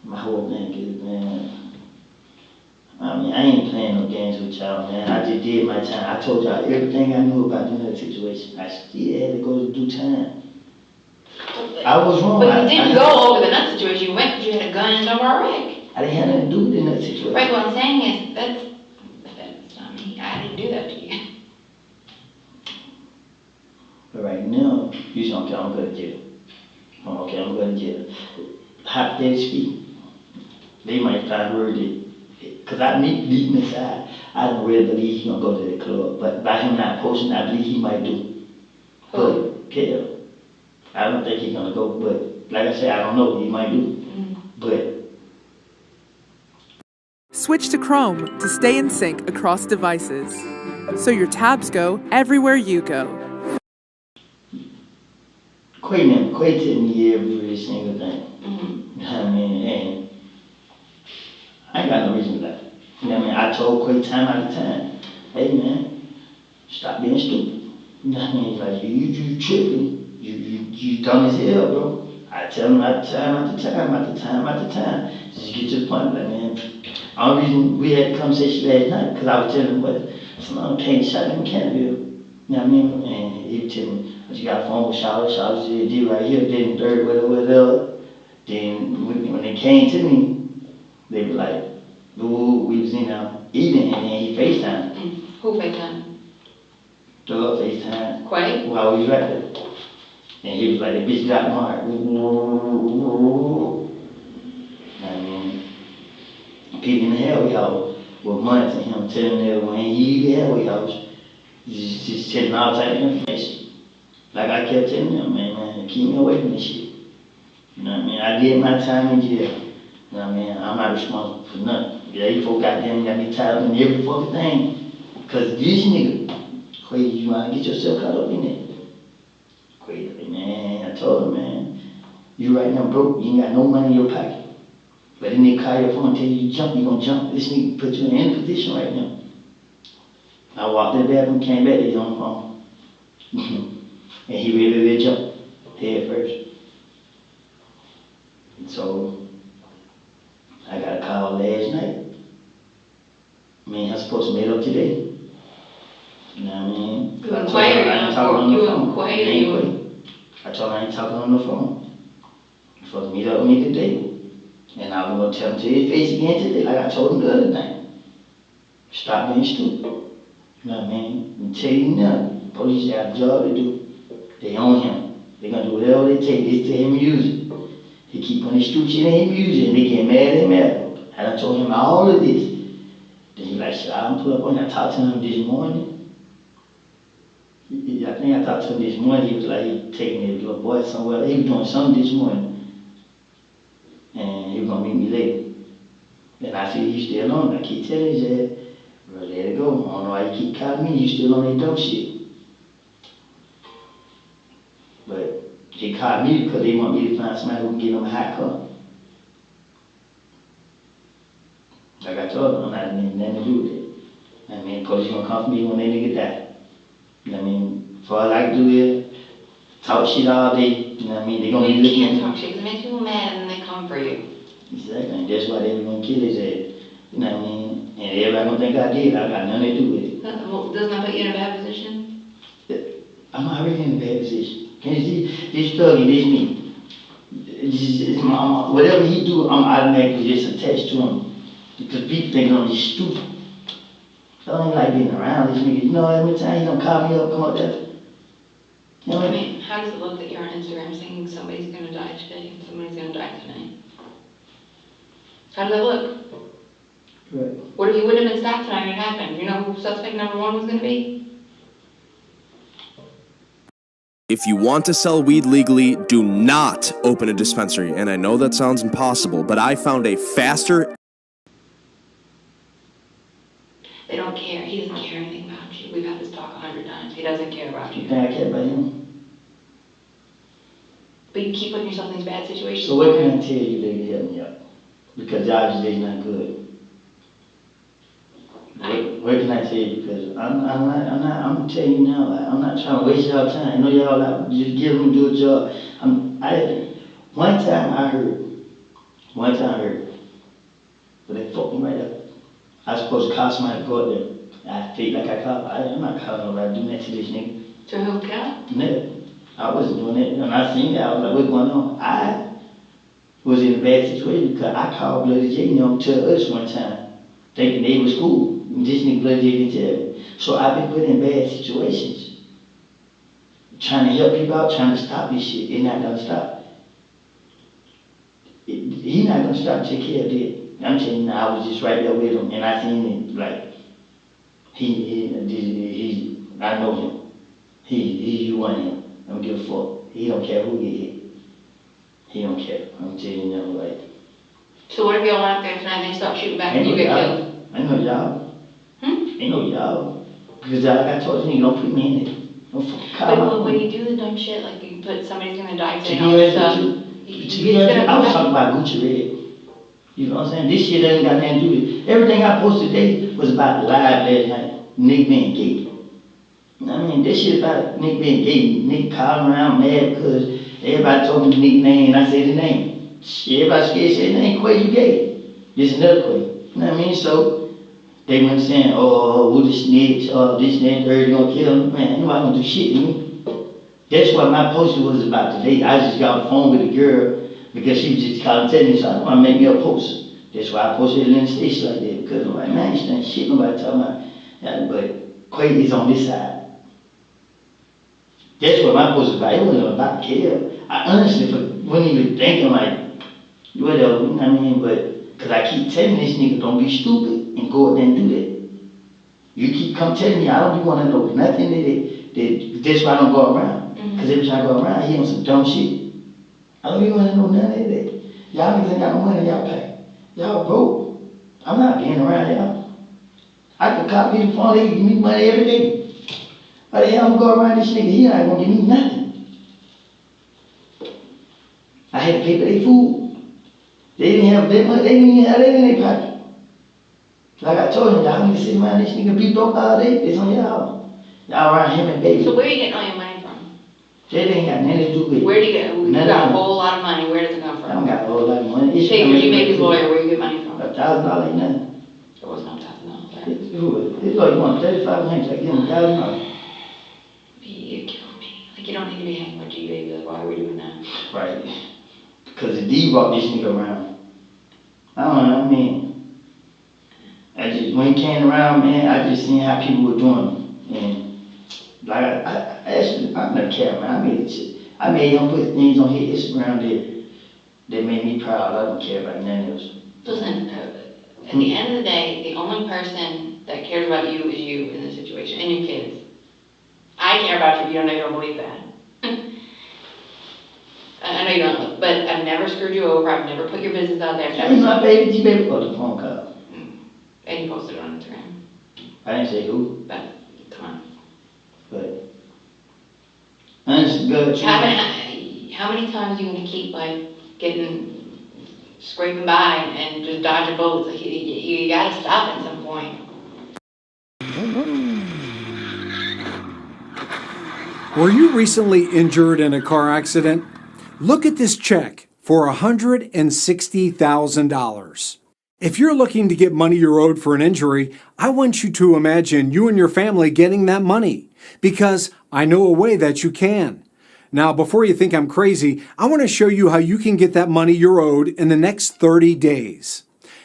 Speaker 2: My whole thing is, man, I mean, I ain't playing no games with y'all, man. I just did my time. I told y'all everything I knew about the other situation. I still had to go do time. I was wrong.
Speaker 1: But you didn't go over the nut situation. You went because you had a gun in somewhere wreck.
Speaker 2: I didn't have nothing to do with the nut situation.
Speaker 1: Right, what I'm saying is, that's not me. I didn't do that to you.
Speaker 2: But right now, you say, okay, I'm going to jail. Okay, I'm going to jail. Hypothetically, they might find word that, because I need leave him inside. I don't really believe he's going to go to the club. But by him not posting, I believe he might do. But, Kel, I don't think he's going to go. But, like I said, I don't know. He might do. But,
Speaker 6: Switch to Chrome to stay in sync across devices, so your tabs go everywhere you go.
Speaker 2: Quay took me every single thing. You know what I mean? And I ain't got no reason for that. You know what I mean? I told Quay time after time, hey man, stop being stupid. You You know what I mean? Like, you tripping. You dumb as hell, bro. I tell him after time. Just get to the point, like, man. Only reason we had the conversation last night, because I was telling him what someone came and shot him in Canterville. You know what I mean? And he would tell me, but you got a phone with Shower said, did right here, then third, whatever. Then when they came to me, they were like, ooh, we was in there eating, and then he FaceTimed.
Speaker 1: Who FaceTimed?
Speaker 2: Dog FaceTime.
Speaker 1: Quay?
Speaker 2: While we was right there. And he was like, the bitch got marked. I mean, people in the hallway house were months and him telling them when he leave the hallway house, just telling all type of information. Like I kept telling them, man, keep me away from this shit. You know what I mean? I did my time in jail. You know what I mean? I'm not responsible for nothing. Yeah, you folks goddamn got me tied up in every fucking thing. Cause this nigga, Quay, you wanna get yourself caught up in it. Quay, man, I told him, man, you right now broke, you ain't got no money in your pocket. But then they call your phone and tell you jump, you gonna jump. This nigga put you in any position right now. I walked in the bathroom, came back, he's on the phone. And he ready to jump, head first. So, I got a call last night. Me and her supposed to meet up today. You know what I mean?
Speaker 1: You and Quay or
Speaker 2: I ain't talking on the phone.
Speaker 1: Quay or you and
Speaker 2: I told her I ain't talking on the phone. You're supposed to meet up with me today. And I was gonna tell him to his face again today, like I told him the other night. Stop being stupid. You know what I mean? And tell you nothing. Police have a job to do. They own him. They're gonna do whatever they take. They tell him use it. He keep putting his stupid shit in his music and they get mad and mad. And I told him all of this. Then he like, shit, I don't pull up on you. I talked to him this morning. I think I talked to him this morning. He was like, he taking his little boy somewhere. He was doing something this morning. And he was gonna meet me later. And I said, you still on? I keep telling his ass, bro, let it go. I don't know why you keep calling me. You still on that dumb shit. But they called me because they want me to find somebody who can get them a hot car. Like I told them, I'm not having nothing to do with it. I mean, police gonna come for me when that nigga die. You know what I mean? So all I can do is talk shit all day. You know what I mean? They gonna be looking.
Speaker 1: You can't talk shit because it makes people mad and they come for you.
Speaker 2: Exactly, and that's why they gonna kill his ass. You know what I mean? And everybody gonna think I did. I got nothing to do with it.
Speaker 1: Doesn't that put you in a bad position?
Speaker 2: I'm already in a bad position. Can you see? This thugging, this me. Whatever he do, I'm automatically just attached to him. Because people think I'm just stupid. So I ain't like being around this nigga. You know, every time he don't call me up, come up there. You know what
Speaker 1: I mean, how does it look that you're on Instagram saying somebody's gonna die today and somebody's gonna die tonight? How does that look?
Speaker 2: Right.
Speaker 1: What if you wouldn't have been stopped tonight and it happened? You know who suspect number one was gonna be?
Speaker 18: If you want to sell weed legally, do not open a dispensary. And I know that sounds impossible, but I found a faster...
Speaker 1: They don't care. He doesn't care anything about you. We've had this talk 100 times. He doesn't care about you.
Speaker 2: You think I care about him?
Speaker 1: But you keep putting yourself in these bad situations.
Speaker 2: So what can I tell you that can help me out? Because obviously it's not good. What can I tell you? Because I'm telling you now, I'm not trying to waste y'all time. I know y'all like, just give them do a job. One time I heard, but they fucked me right up. I was supposed to call somebody to go up there. I feel like I called. I'm not calling nobody, do that to this nigga.
Speaker 1: To who, Cal?
Speaker 2: No, I wasn't doing it. When I seen that, I was like, what's going on? I was in a bad situation because I called Bloody J, to us one time, thinking they was cool. This nigga Bloody J didn't tell me. So I've been put in bad situations. Trying to help people out, trying to stop this shit. It's not gonna stop. He's not gonna stop to take care of it. I'm telling you now, I was just right there with him and I seen him, like, I know him. You want him. I don't give a fuck. He don't care who get hit. He don't care. I'm telling you now, like.
Speaker 1: So what if y'all went out there tonight and they start shooting back and you get killed?
Speaker 2: Ain't no y'all. Ain't no y'all. Because like I told you, don't put me in it. Don't fucking call
Speaker 1: But when you do the dumb shit, like you put somebody's gonna die today
Speaker 2: and
Speaker 1: all this stuff,
Speaker 2: I was talking about Gucci Red. You know what I'm saying? This shit ain't got nothing to do with it. Everything I posted today was about live last night. Nigga being gay. I mean, this shit about nigga being gay. Nigga calling around mad because everybody told me the nigga name and I said the name. Everybody scared to say the name, Quay, you gay. This another Quay. You know what I mean? So they went saying, oh, Woody snitch, oh, this, that, and third, gonna kill him. Man, ain't nobody gonna do shit to me. That's what my poster was about today. I just got on the phone with a girl because she was just calling telling me, so I want to make me a poster. That's why I posted it in the station like that, because I'm like, man, this ain't shit nobody talking about. Yeah, but Quay is on this side. That's what my poster was about. It wasn't about kill. I honestly wasn't even thinking like, whatever, you know what I mean? But, because I keep telling this nigga, don't be stupid and go out there and do that. You keep come telling me, I don't be want to know nothing that that's why I don't go around. Because every time I go around, I hear some dumb shit. I don't even want to know none of that. Y'all niggas ain't got no money, y'all pay. Y'all broke. I'm not being around y'all. I could copy the phone, they give me money every day. Why the hell I'm gonna go around this nigga, he not gonna give me nothing. I had to pay for their food. They didn't have that money, they didn't even have that in their pocket. Like I told him, y'all need to sit around this nigga be broke all day, it's on y'all. Y'all around him and baby.
Speaker 1: So where are you getting all your money from?
Speaker 2: That ain't got nothing to do with it.
Speaker 1: Where do you get? You got a whole lot of money. Where does it come from?
Speaker 2: I don't got a whole lot of money.
Speaker 1: Say, you make his lawyer, where you get money from?
Speaker 2: $1,000 ain't nothing.
Speaker 1: There was no $1,000.
Speaker 2: It's like you want $3,500, I give him $1,000.
Speaker 1: You're killing me. Like, you don't need to be hanging with G, baby. Like, why are we doing that?
Speaker 2: Right. Because the D brought this nigga around. I don't know, I mean, when he came around, man, I just seen how people were doing him. And, like, I actually, I'm not care, man. I made him put things on his Instagram that made me proud. I don't care about nothing else.
Speaker 1: Listen, at the end of the day, the only person that cares about you is you in this situation, and your kids. I care about you, you don't believe that. I know you don't, but I've never screwed you over, I've never put your business out there.
Speaker 2: He's my baby, G-Baby got the phone call.
Speaker 1: And you posted it on Instagram.
Speaker 2: I didn't say who.
Speaker 1: But, come on.
Speaker 2: But, honestly, good.
Speaker 1: How many times are you gonna keep, like, scraping by and just dodging bullets? Like, you gotta stop at some point.
Speaker 19: Were you recently injured in a car accident? Look at this check for $160,000. If you're looking to get money you're owed for an injury, I want you to imagine you and your family getting that money, because I know a way that you can. Now, before you think I'm crazy, I want to show you how you can get that money you're owed in the next 30 days.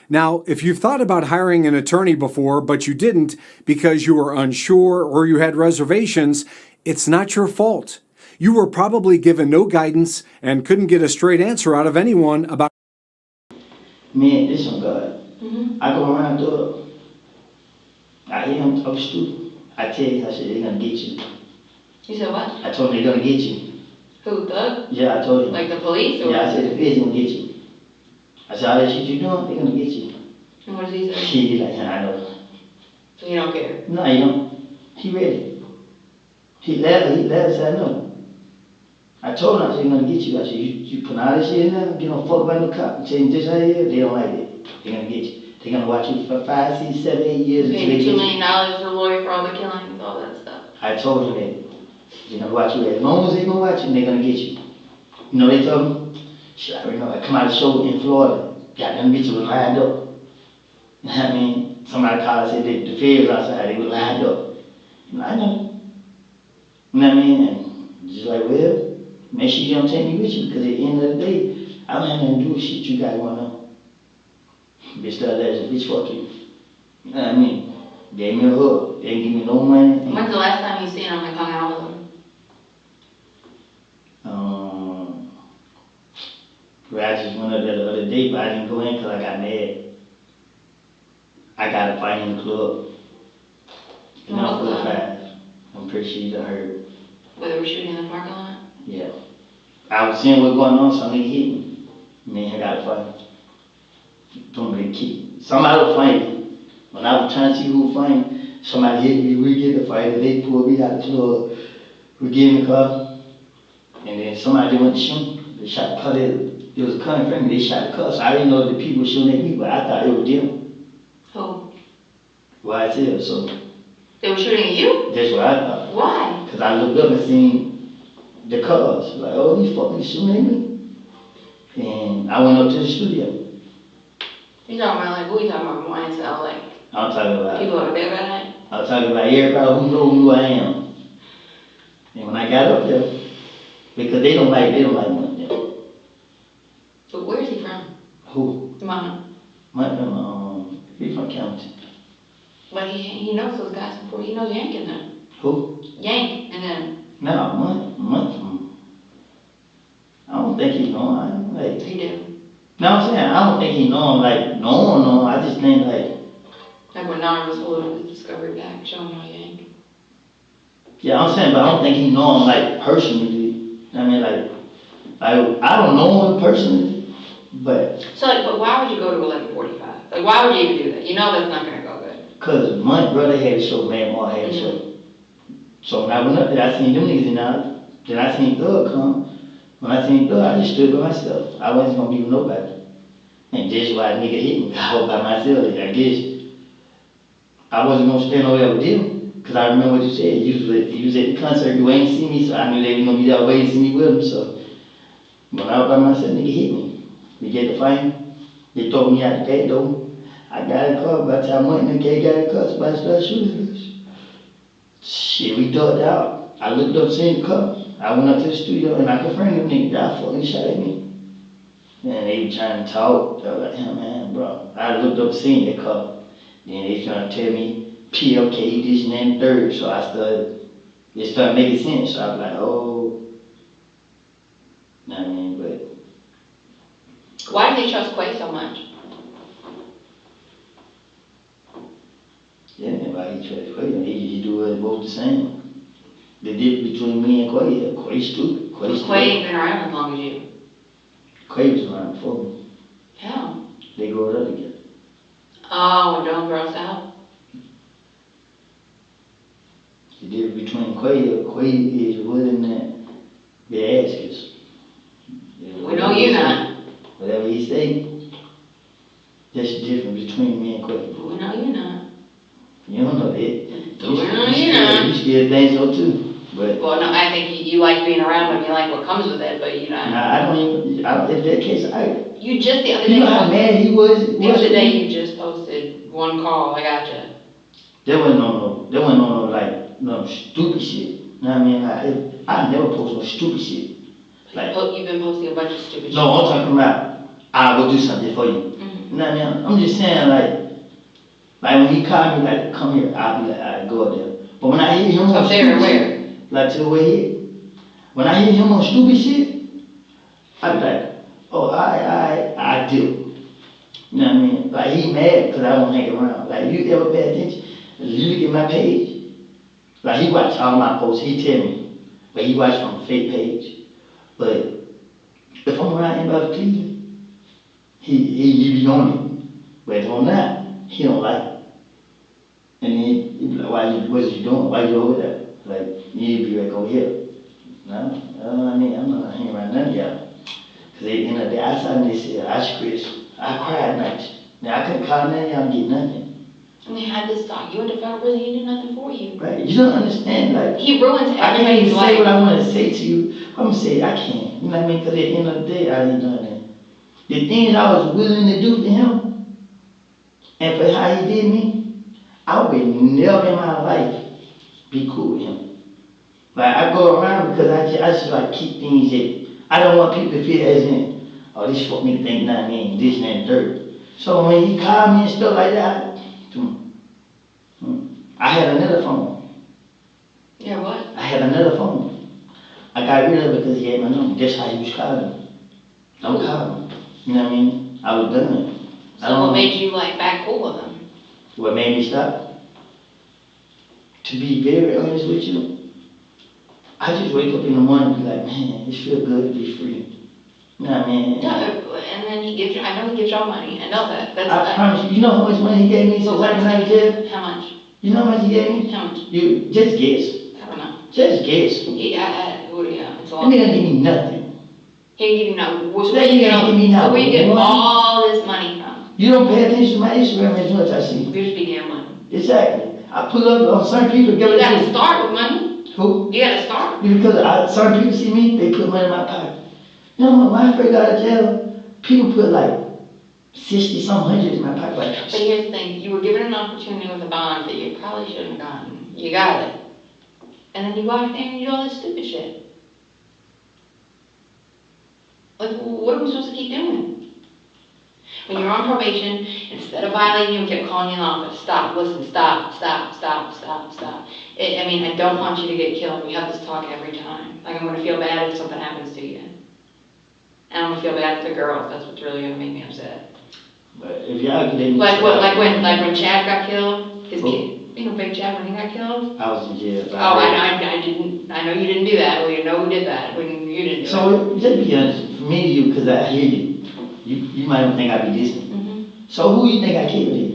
Speaker 19: Now, if you've thought about hiring an attorney before, but you didn't because you were unsure or you had reservations, it's not your fault. You were probably given no guidance and couldn't get a straight answer out of anyone about.
Speaker 2: Man, this one God. I go around the I hear him talk stupid. I tell you, I said, they're gonna get you.
Speaker 1: You said what?
Speaker 2: I told him they're gonna get you.
Speaker 1: Who, Doug?
Speaker 2: Yeah, I told him.
Speaker 1: Like the police? Or
Speaker 2: yeah, I said, the feds gonna get you. I said, all that shit you doing, they're gonna get you.
Speaker 1: And what does he say?
Speaker 2: He like, I know.
Speaker 1: So you don't care?
Speaker 2: No, he don't. He ready. He laughed, said, no. I told him, I said, they're gonna get you. I said, you put all this shit in there, get on fuck by no cop, and change this right here, they don't like it. They're gonna get you. They're gonna watch you for 5, 6, 7, 8 years.
Speaker 1: You paid $2 million for a lawyer for all the killings, all that stuff.
Speaker 2: I told him that. They're gonna watch you. As long as they're gonna watch you, they're gonna get you. You know, they told me, shit, I remember I come out of the show in Florida, got them bitches was lined up. You know what I mean? Somebody called and said that the feds outside, they were lined up. I know. You know what I mean? And just like, well, make sure you don't take me with you, because at the end of the day, I don't have nothing to do with shit you got going on. Bitch, that ass, bitch, fuck you. You know what I mean? Gave me a hook. They didn't give me no money.
Speaker 1: When's the last time you seen him and hung out with him?
Speaker 2: Well, I just went up there the other day, but I didn't go in because I got mad. I got a fight in the club. You know, for the 5. I'm pretty sure you done heard.
Speaker 1: Where they were shooting in the parking lot?
Speaker 2: Yeah. I was seeing what's going on, so nigga hit me. And then I got a fight. Somebody was fighting. When I was trying to see who was fighting, somebody hit me, we get the fight, they pulled me out of the club. We get in the car, and then somebody went to shoot. They shot the car. It was coming from me, they shot the car. So I didn't know the people shooting at me, but I thought it was them.
Speaker 1: Who?
Speaker 2: Well, I tell so.
Speaker 1: They were shooting at you?
Speaker 2: That's what I thought.
Speaker 1: Why?
Speaker 2: Because I looked up and seen the cars. Like, oh, these fucking shooting at me. And I went up to the studio.
Speaker 1: You talking about like, who you talking about from YSL? Like,
Speaker 2: I'm talking about
Speaker 1: people over there that night?
Speaker 2: I'm talking about everybody who know who I am. And when I got up there, because they don't like money.
Speaker 1: But where is he from?
Speaker 2: Who?
Speaker 1: Your mama.
Speaker 2: He's from Compton.
Speaker 1: But he knows those guys before. He knows Yank and them.
Speaker 2: Who?
Speaker 1: Yank and them.
Speaker 2: No, month from. I don't think he know. I don't like.
Speaker 1: He do.
Speaker 2: No, I'm saying I don't think he know him like no. I just think like.
Speaker 1: Like when Nara was holding his Discovery back, showing how Yank.
Speaker 2: Yeah, I'm saying, but I don't think he know him like personally. I mean, like I don't know him personally, but.
Speaker 1: So, but why would you go to 1145? Like, why would you even do that? You know that's not gonna go good.
Speaker 2: Cause my brother had a show, man, Mark had a show. So when I went up there, I seen them niggas in there. Then I seen Doug come. When I seen Doug, I just stood by myself. I wasn't gonna be with nobody. And that's why a nigga hit me. I was by myself, I guess. I wasn't gonna stand over there with them. Cause I remember what you said. You was at the concert, you ain't see me, so I knew they was gonna be that way to see me with them. So when I was by myself, nigga hit me. We get the fine. They throw me out the gate though. I got in the car. By the time I went in the gate, got in the car, somebody started shooting us. Shit, we ducked out. I looked up, seen the car. I went up to the studio and I confronted them niggas. Y'all fucking shot at me. And they were trying to talk. I was like, yeah, man, bro. I looked up, seen the car. Then they trying to tell me PLK, this and that and third. So it started making sense. So I was like, oh. I mean, but.
Speaker 1: Why do they trust Quay so much?
Speaker 2: Yeah, why he trust Quay? He do it both the same. The difference between me and Quay, Quay's stupid.
Speaker 1: Quay ain't been around as long as you.
Speaker 2: Quay was around before me.
Speaker 1: How?
Speaker 2: They grew up together.
Speaker 1: Oh, when Dawn grows out?
Speaker 2: The difference between Quay is willing to be askers.
Speaker 1: We know you not.
Speaker 2: Whatever he say, that's the difference between me and Quay.
Speaker 1: We know you not.
Speaker 2: You don't know that.
Speaker 1: You
Speaker 2: still think so too. But
Speaker 1: well, no, I think you like being around them. You like what comes with it, but you know.
Speaker 2: Nah, I don't even. In that case,
Speaker 1: You just the other day.
Speaker 2: You know how mad he was.
Speaker 1: The other day you just posted one call. I gotcha.
Speaker 2: There wasn't no like no stupid shit. You know what I mean? I never post no stupid shit. Like
Speaker 1: you've been posting a bunch of stupid shit.
Speaker 2: No, I'm talking about I will do something for you. You know what I mean? I'm just saying like when he called me like come here, I'll be like I go up there. But when I hear him on stupid shit, like to the way he, when I hear him on stupid shit, I be like, oh I do. You know what I mean? Like he mad because I don't hang around. Like you ever pay attention? You look at my page. Like he watch all my posts. He tell me, but he watch from a fake page. But if I'm around anybody Cleveland, he be on it. But if I'm not, he don't like it. And then he be like, what's you doing? Why you over there? Like, you need to be back over here. No, I mean, I'm not hanging around none of y'all. Because at the end of the day, I saw them, they said, I scratched. I cried nights. Now, I couldn't call none of y'all and get nothing.
Speaker 1: And they had this thought, you in the federal prison, he did nothing for you.
Speaker 2: Right, you don't understand, like.
Speaker 1: He ruins
Speaker 2: I can't
Speaker 1: everybody's
Speaker 2: even
Speaker 1: life.
Speaker 2: say what I want to say to you. I'm going to say I can't. You know what I mean? Because at the end of the day, I ain't done that. The things I was willing to do for him, and for how he did me, I would never in my life be cool with him. Like, I go around because I just like keep things that, I don't want people to feel as in, oh, this fuck me to think nothing ain't this and that dirt. So when he called me and stuff like that, I had another phone.
Speaker 1: Yeah, what?
Speaker 2: I had another phone. I got rid of it because he had my number. That's how he was calling. Don't call him. You know what I mean? I was done.
Speaker 1: So what made you like back cool with him?
Speaker 2: What made me stop? To be very honest with you, I just wake up in the morning and be like, man, it feels good to be free. You know what I mean?
Speaker 1: No, and then he gives you, I know he gives y'all money. I know that. That's
Speaker 2: I promise you, you know how much money he gave me since I've been out of jail?
Speaker 1: How much?
Speaker 2: You know how much he gave me?
Speaker 1: How much?
Speaker 2: You just guess.
Speaker 1: I don't know.
Speaker 2: Just guess.
Speaker 1: Yeah, it's a lot.
Speaker 2: That nigga give me nothing.
Speaker 1: He didn't give you nothing. So
Speaker 2: that nigga give me nothing.
Speaker 1: So where you get all this money from?
Speaker 2: You don't pay attention to my Instagram as much, I see.
Speaker 1: You just be gambling.
Speaker 2: Exactly. I pull up on certain people.
Speaker 1: You gotta start with money.
Speaker 2: Who?
Speaker 1: You gotta start.
Speaker 2: Because certain people see me, they put money in my pocket. You know, when I first got out of jail, people put like 60 some hundred in my pocket.
Speaker 1: But here's the thing, you were given an opportunity with a bond that you probably shouldn't have gotten. You got it. And then you go out there and you do all this stupid shit. Like, what are we supposed to keep doing? When you're on probation, instead of violating you and kept calling you in the office, stop, listen, stop. I mean, I don't want you to get killed. We have this talk every time. Like, I'm gonna feel bad if something happens to you. And I'm gonna feel bad for the girls. That's what's really gonna make me upset.
Speaker 2: But if y'all didn't...
Speaker 1: Like when Chad got killed, his kid, you know, Big Chad, when he got killed?
Speaker 2: I was in jail.
Speaker 1: Oh, I know you didn't do that. Well, you know who did that when you didn't do it.
Speaker 2: So, just be honest, for me and you, because I hear you, you might don't think I'd be listening.
Speaker 1: Mm-hmm.
Speaker 2: So who you think I killed here?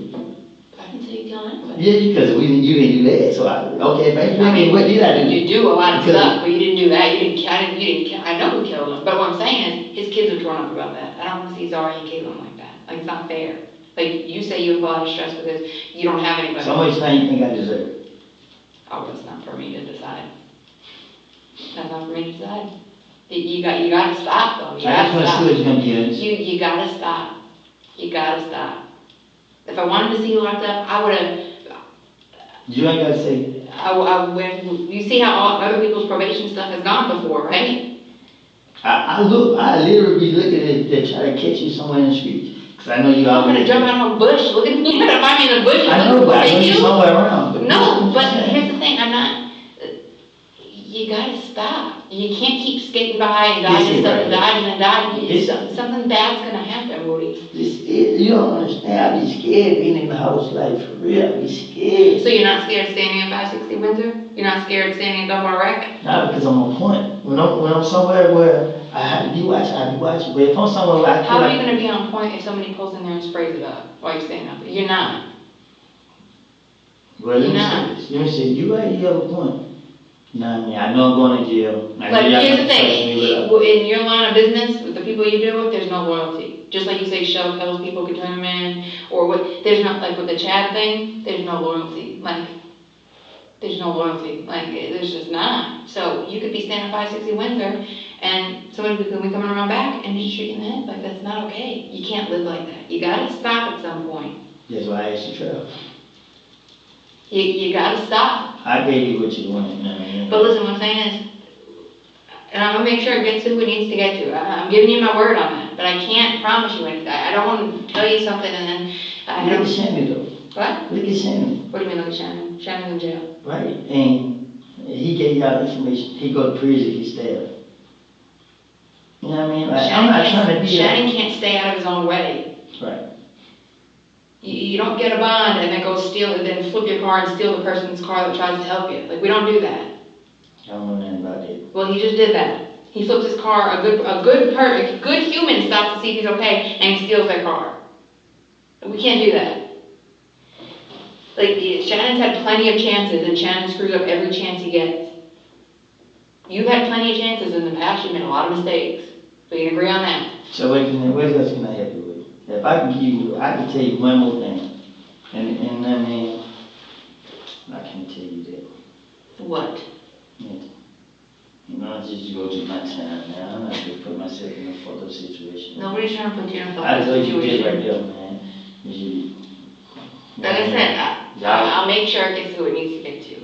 Speaker 1: I can say you killed anybody.
Speaker 2: Yeah, because you didn't do that. So okay, baby, I mean, what did I do?
Speaker 1: You do a lot of stuff, but you didn't do that. You didn't kill. I know who killed him. But what I'm saying is, his kids are torn up about that. I don't want to see Zari and Caitlin like that. Like, it's not fair. Like, you say you have a lot of stress with this. You don't have anybody.
Speaker 2: So much thing you think I deserve?
Speaker 1: Oh, that's not for me to decide. That's not for me to decide. You gotta stop though. You gotta stop. You gotta stop. You gotta stop. If I wanted to see you locked up, I would have.
Speaker 2: You ain't gotta say.
Speaker 1: You see how all other people's probation stuff has gone before, right?
Speaker 2: I literally be looking at they try to catch you somewhere in the street. Cause I know you
Speaker 1: I'm gonna jump out of a bush. Look at me. You're gonna find me in the bush.
Speaker 2: I know, but I know you somewhere around.
Speaker 1: No, but here's the thing. I'm not. You gotta stop. You can't keep skating by and dodging stuff and dodging and dodging. Something bad's gonna happen, Woody.
Speaker 2: You don't understand. I be scared being in the house, like for real. I be scared.
Speaker 1: So you're not scared standing in 560 Windsor? You're not scared standing in Double Wreck?
Speaker 2: Not because I'm on point. When I'm somewhere where I have to be watching, I be watching. But if I'm somewhere where I
Speaker 1: How are you gonna be on point if somebody pulls in there and sprays it up while you're standing up there? You're not.
Speaker 2: Well, let me say, you have a point. You know what I mean? I know I'm going to jail.
Speaker 1: But here's the thing, in your line of business, with the people you deal with, there's no loyalty. Just like you say, Shell tells people can turn them in, or what, there's not, like with the Chad thing, there's no loyalty. Like, there's no loyalty. Like, there's just not. So you could be standing 560 Windsor, and somebody could be coming around back and just shoot you in the head. Like, that's not okay. You can't live like that. You gotta stop at some point.
Speaker 2: That's why I asked you to.
Speaker 1: You gotta stop.
Speaker 2: I gave you what you wanted, man.
Speaker 1: But listen, what I'm saying is, and I'm gonna make sure it gets to who it needs to get to. I'm giving you my word on that, but I can't promise you anything. I don't want to tell you something and then
Speaker 2: Look at Shannon though.
Speaker 1: What?
Speaker 2: Look at Shannon.
Speaker 1: What do you mean look at Shannon? Shannon's in jail.
Speaker 2: Right, and he gave y'all information. He go to prison, he stabbed. You know what I mean? Like, I'm not trying to be
Speaker 1: Shannon can't stay out of his own way.
Speaker 2: Right.
Speaker 1: You don't get a bond and then go steal it, then flip your car and steal the person's car that tries to help you. Like, we don't do that.
Speaker 2: I don't know nothing about it.
Speaker 1: Well, he just did that. He flips his car. A good human stops to see if he's okay, and he steals their car. We can't do that. Like, Shannon's had plenty of chances, and Shannon screws up every chance he gets. You've had plenty of chances in the past. You've made a lot of mistakes. We can agree on that.
Speaker 2: So what else can I help you with? If I can give you, I can tell you one more thing. And I mean, I can't tell you that.
Speaker 1: What?
Speaker 2: Yeah. You know, I just go to my time now. I'm not going to put myself in a fucked up situation.
Speaker 1: Nobody's trying to put you in a fucked
Speaker 2: I
Speaker 1: up
Speaker 2: know you
Speaker 1: situation.
Speaker 2: did right there, man.
Speaker 1: Like I said, I'll make sure it gets to who it needs to get to.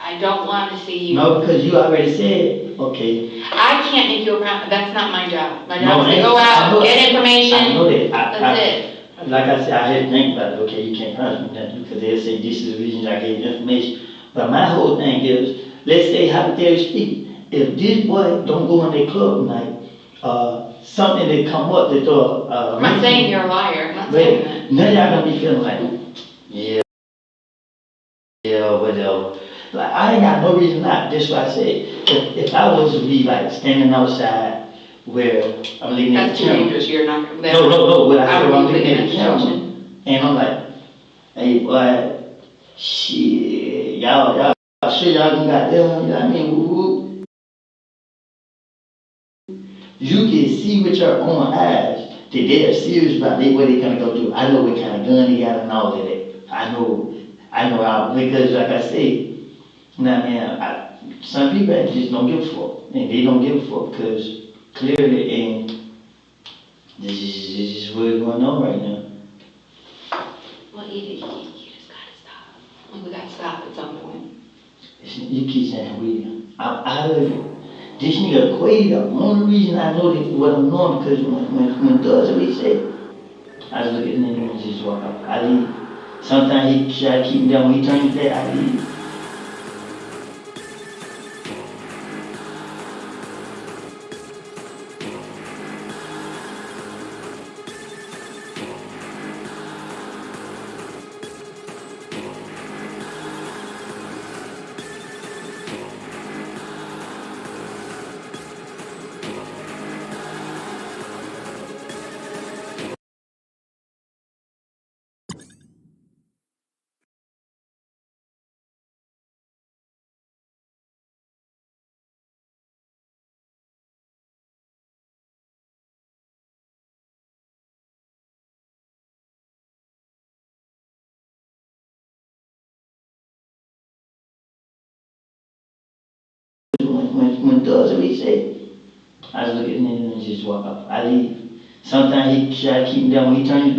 Speaker 1: I don't want to see you.
Speaker 2: No, because you already said, okay.
Speaker 1: I can't make you a promise. That's not my job. My job is to go out, get information.
Speaker 2: I know that.
Speaker 1: That's it.
Speaker 2: Like I said, I had to think about it. Okay, you can't promise me nothing because they'll say this is the reason I gave you information. But my whole thing is, let's say hypothetically speaking, if this boy don't go in their club tonight, something that come up that
Speaker 1: I'm not saying you're a liar. I'm not saying that.
Speaker 2: None of y'all gonna be feeling like, yeah, whatever. Like, I ain't got no reason not. That's why I said, if I was to be like standing outside where I'm looking at the camera. That's too dangerous. You're not. No. What I feel, I'm looking at the camera, and I'm like, hey, boy, shit, y'all sure y'all done got them, you know what I mean? Woo-woo. You can see with your own eyes that they're serious about what they're gonna go do. I know what kind of gun they got and all of that. I know I know how, because like I said, now man, some people just don't give a fuck, and they don't give a fuck because clearly, and this is what's going on right now.
Speaker 1: Well, you just gotta stop. Like, we gotta stop at some point.
Speaker 2: You keep saying I heard you. This nigga Quay, the only reason I know that what I'm knowing, because when Doug what said, I just look at the nigga and just walk out. I leave. Sometimes he try to keep me down. When he turns his back, I leave. When Doug what said, I just look at the nigga and just walk out. I leave. Sometimes he try to keep me down. When he turns his back,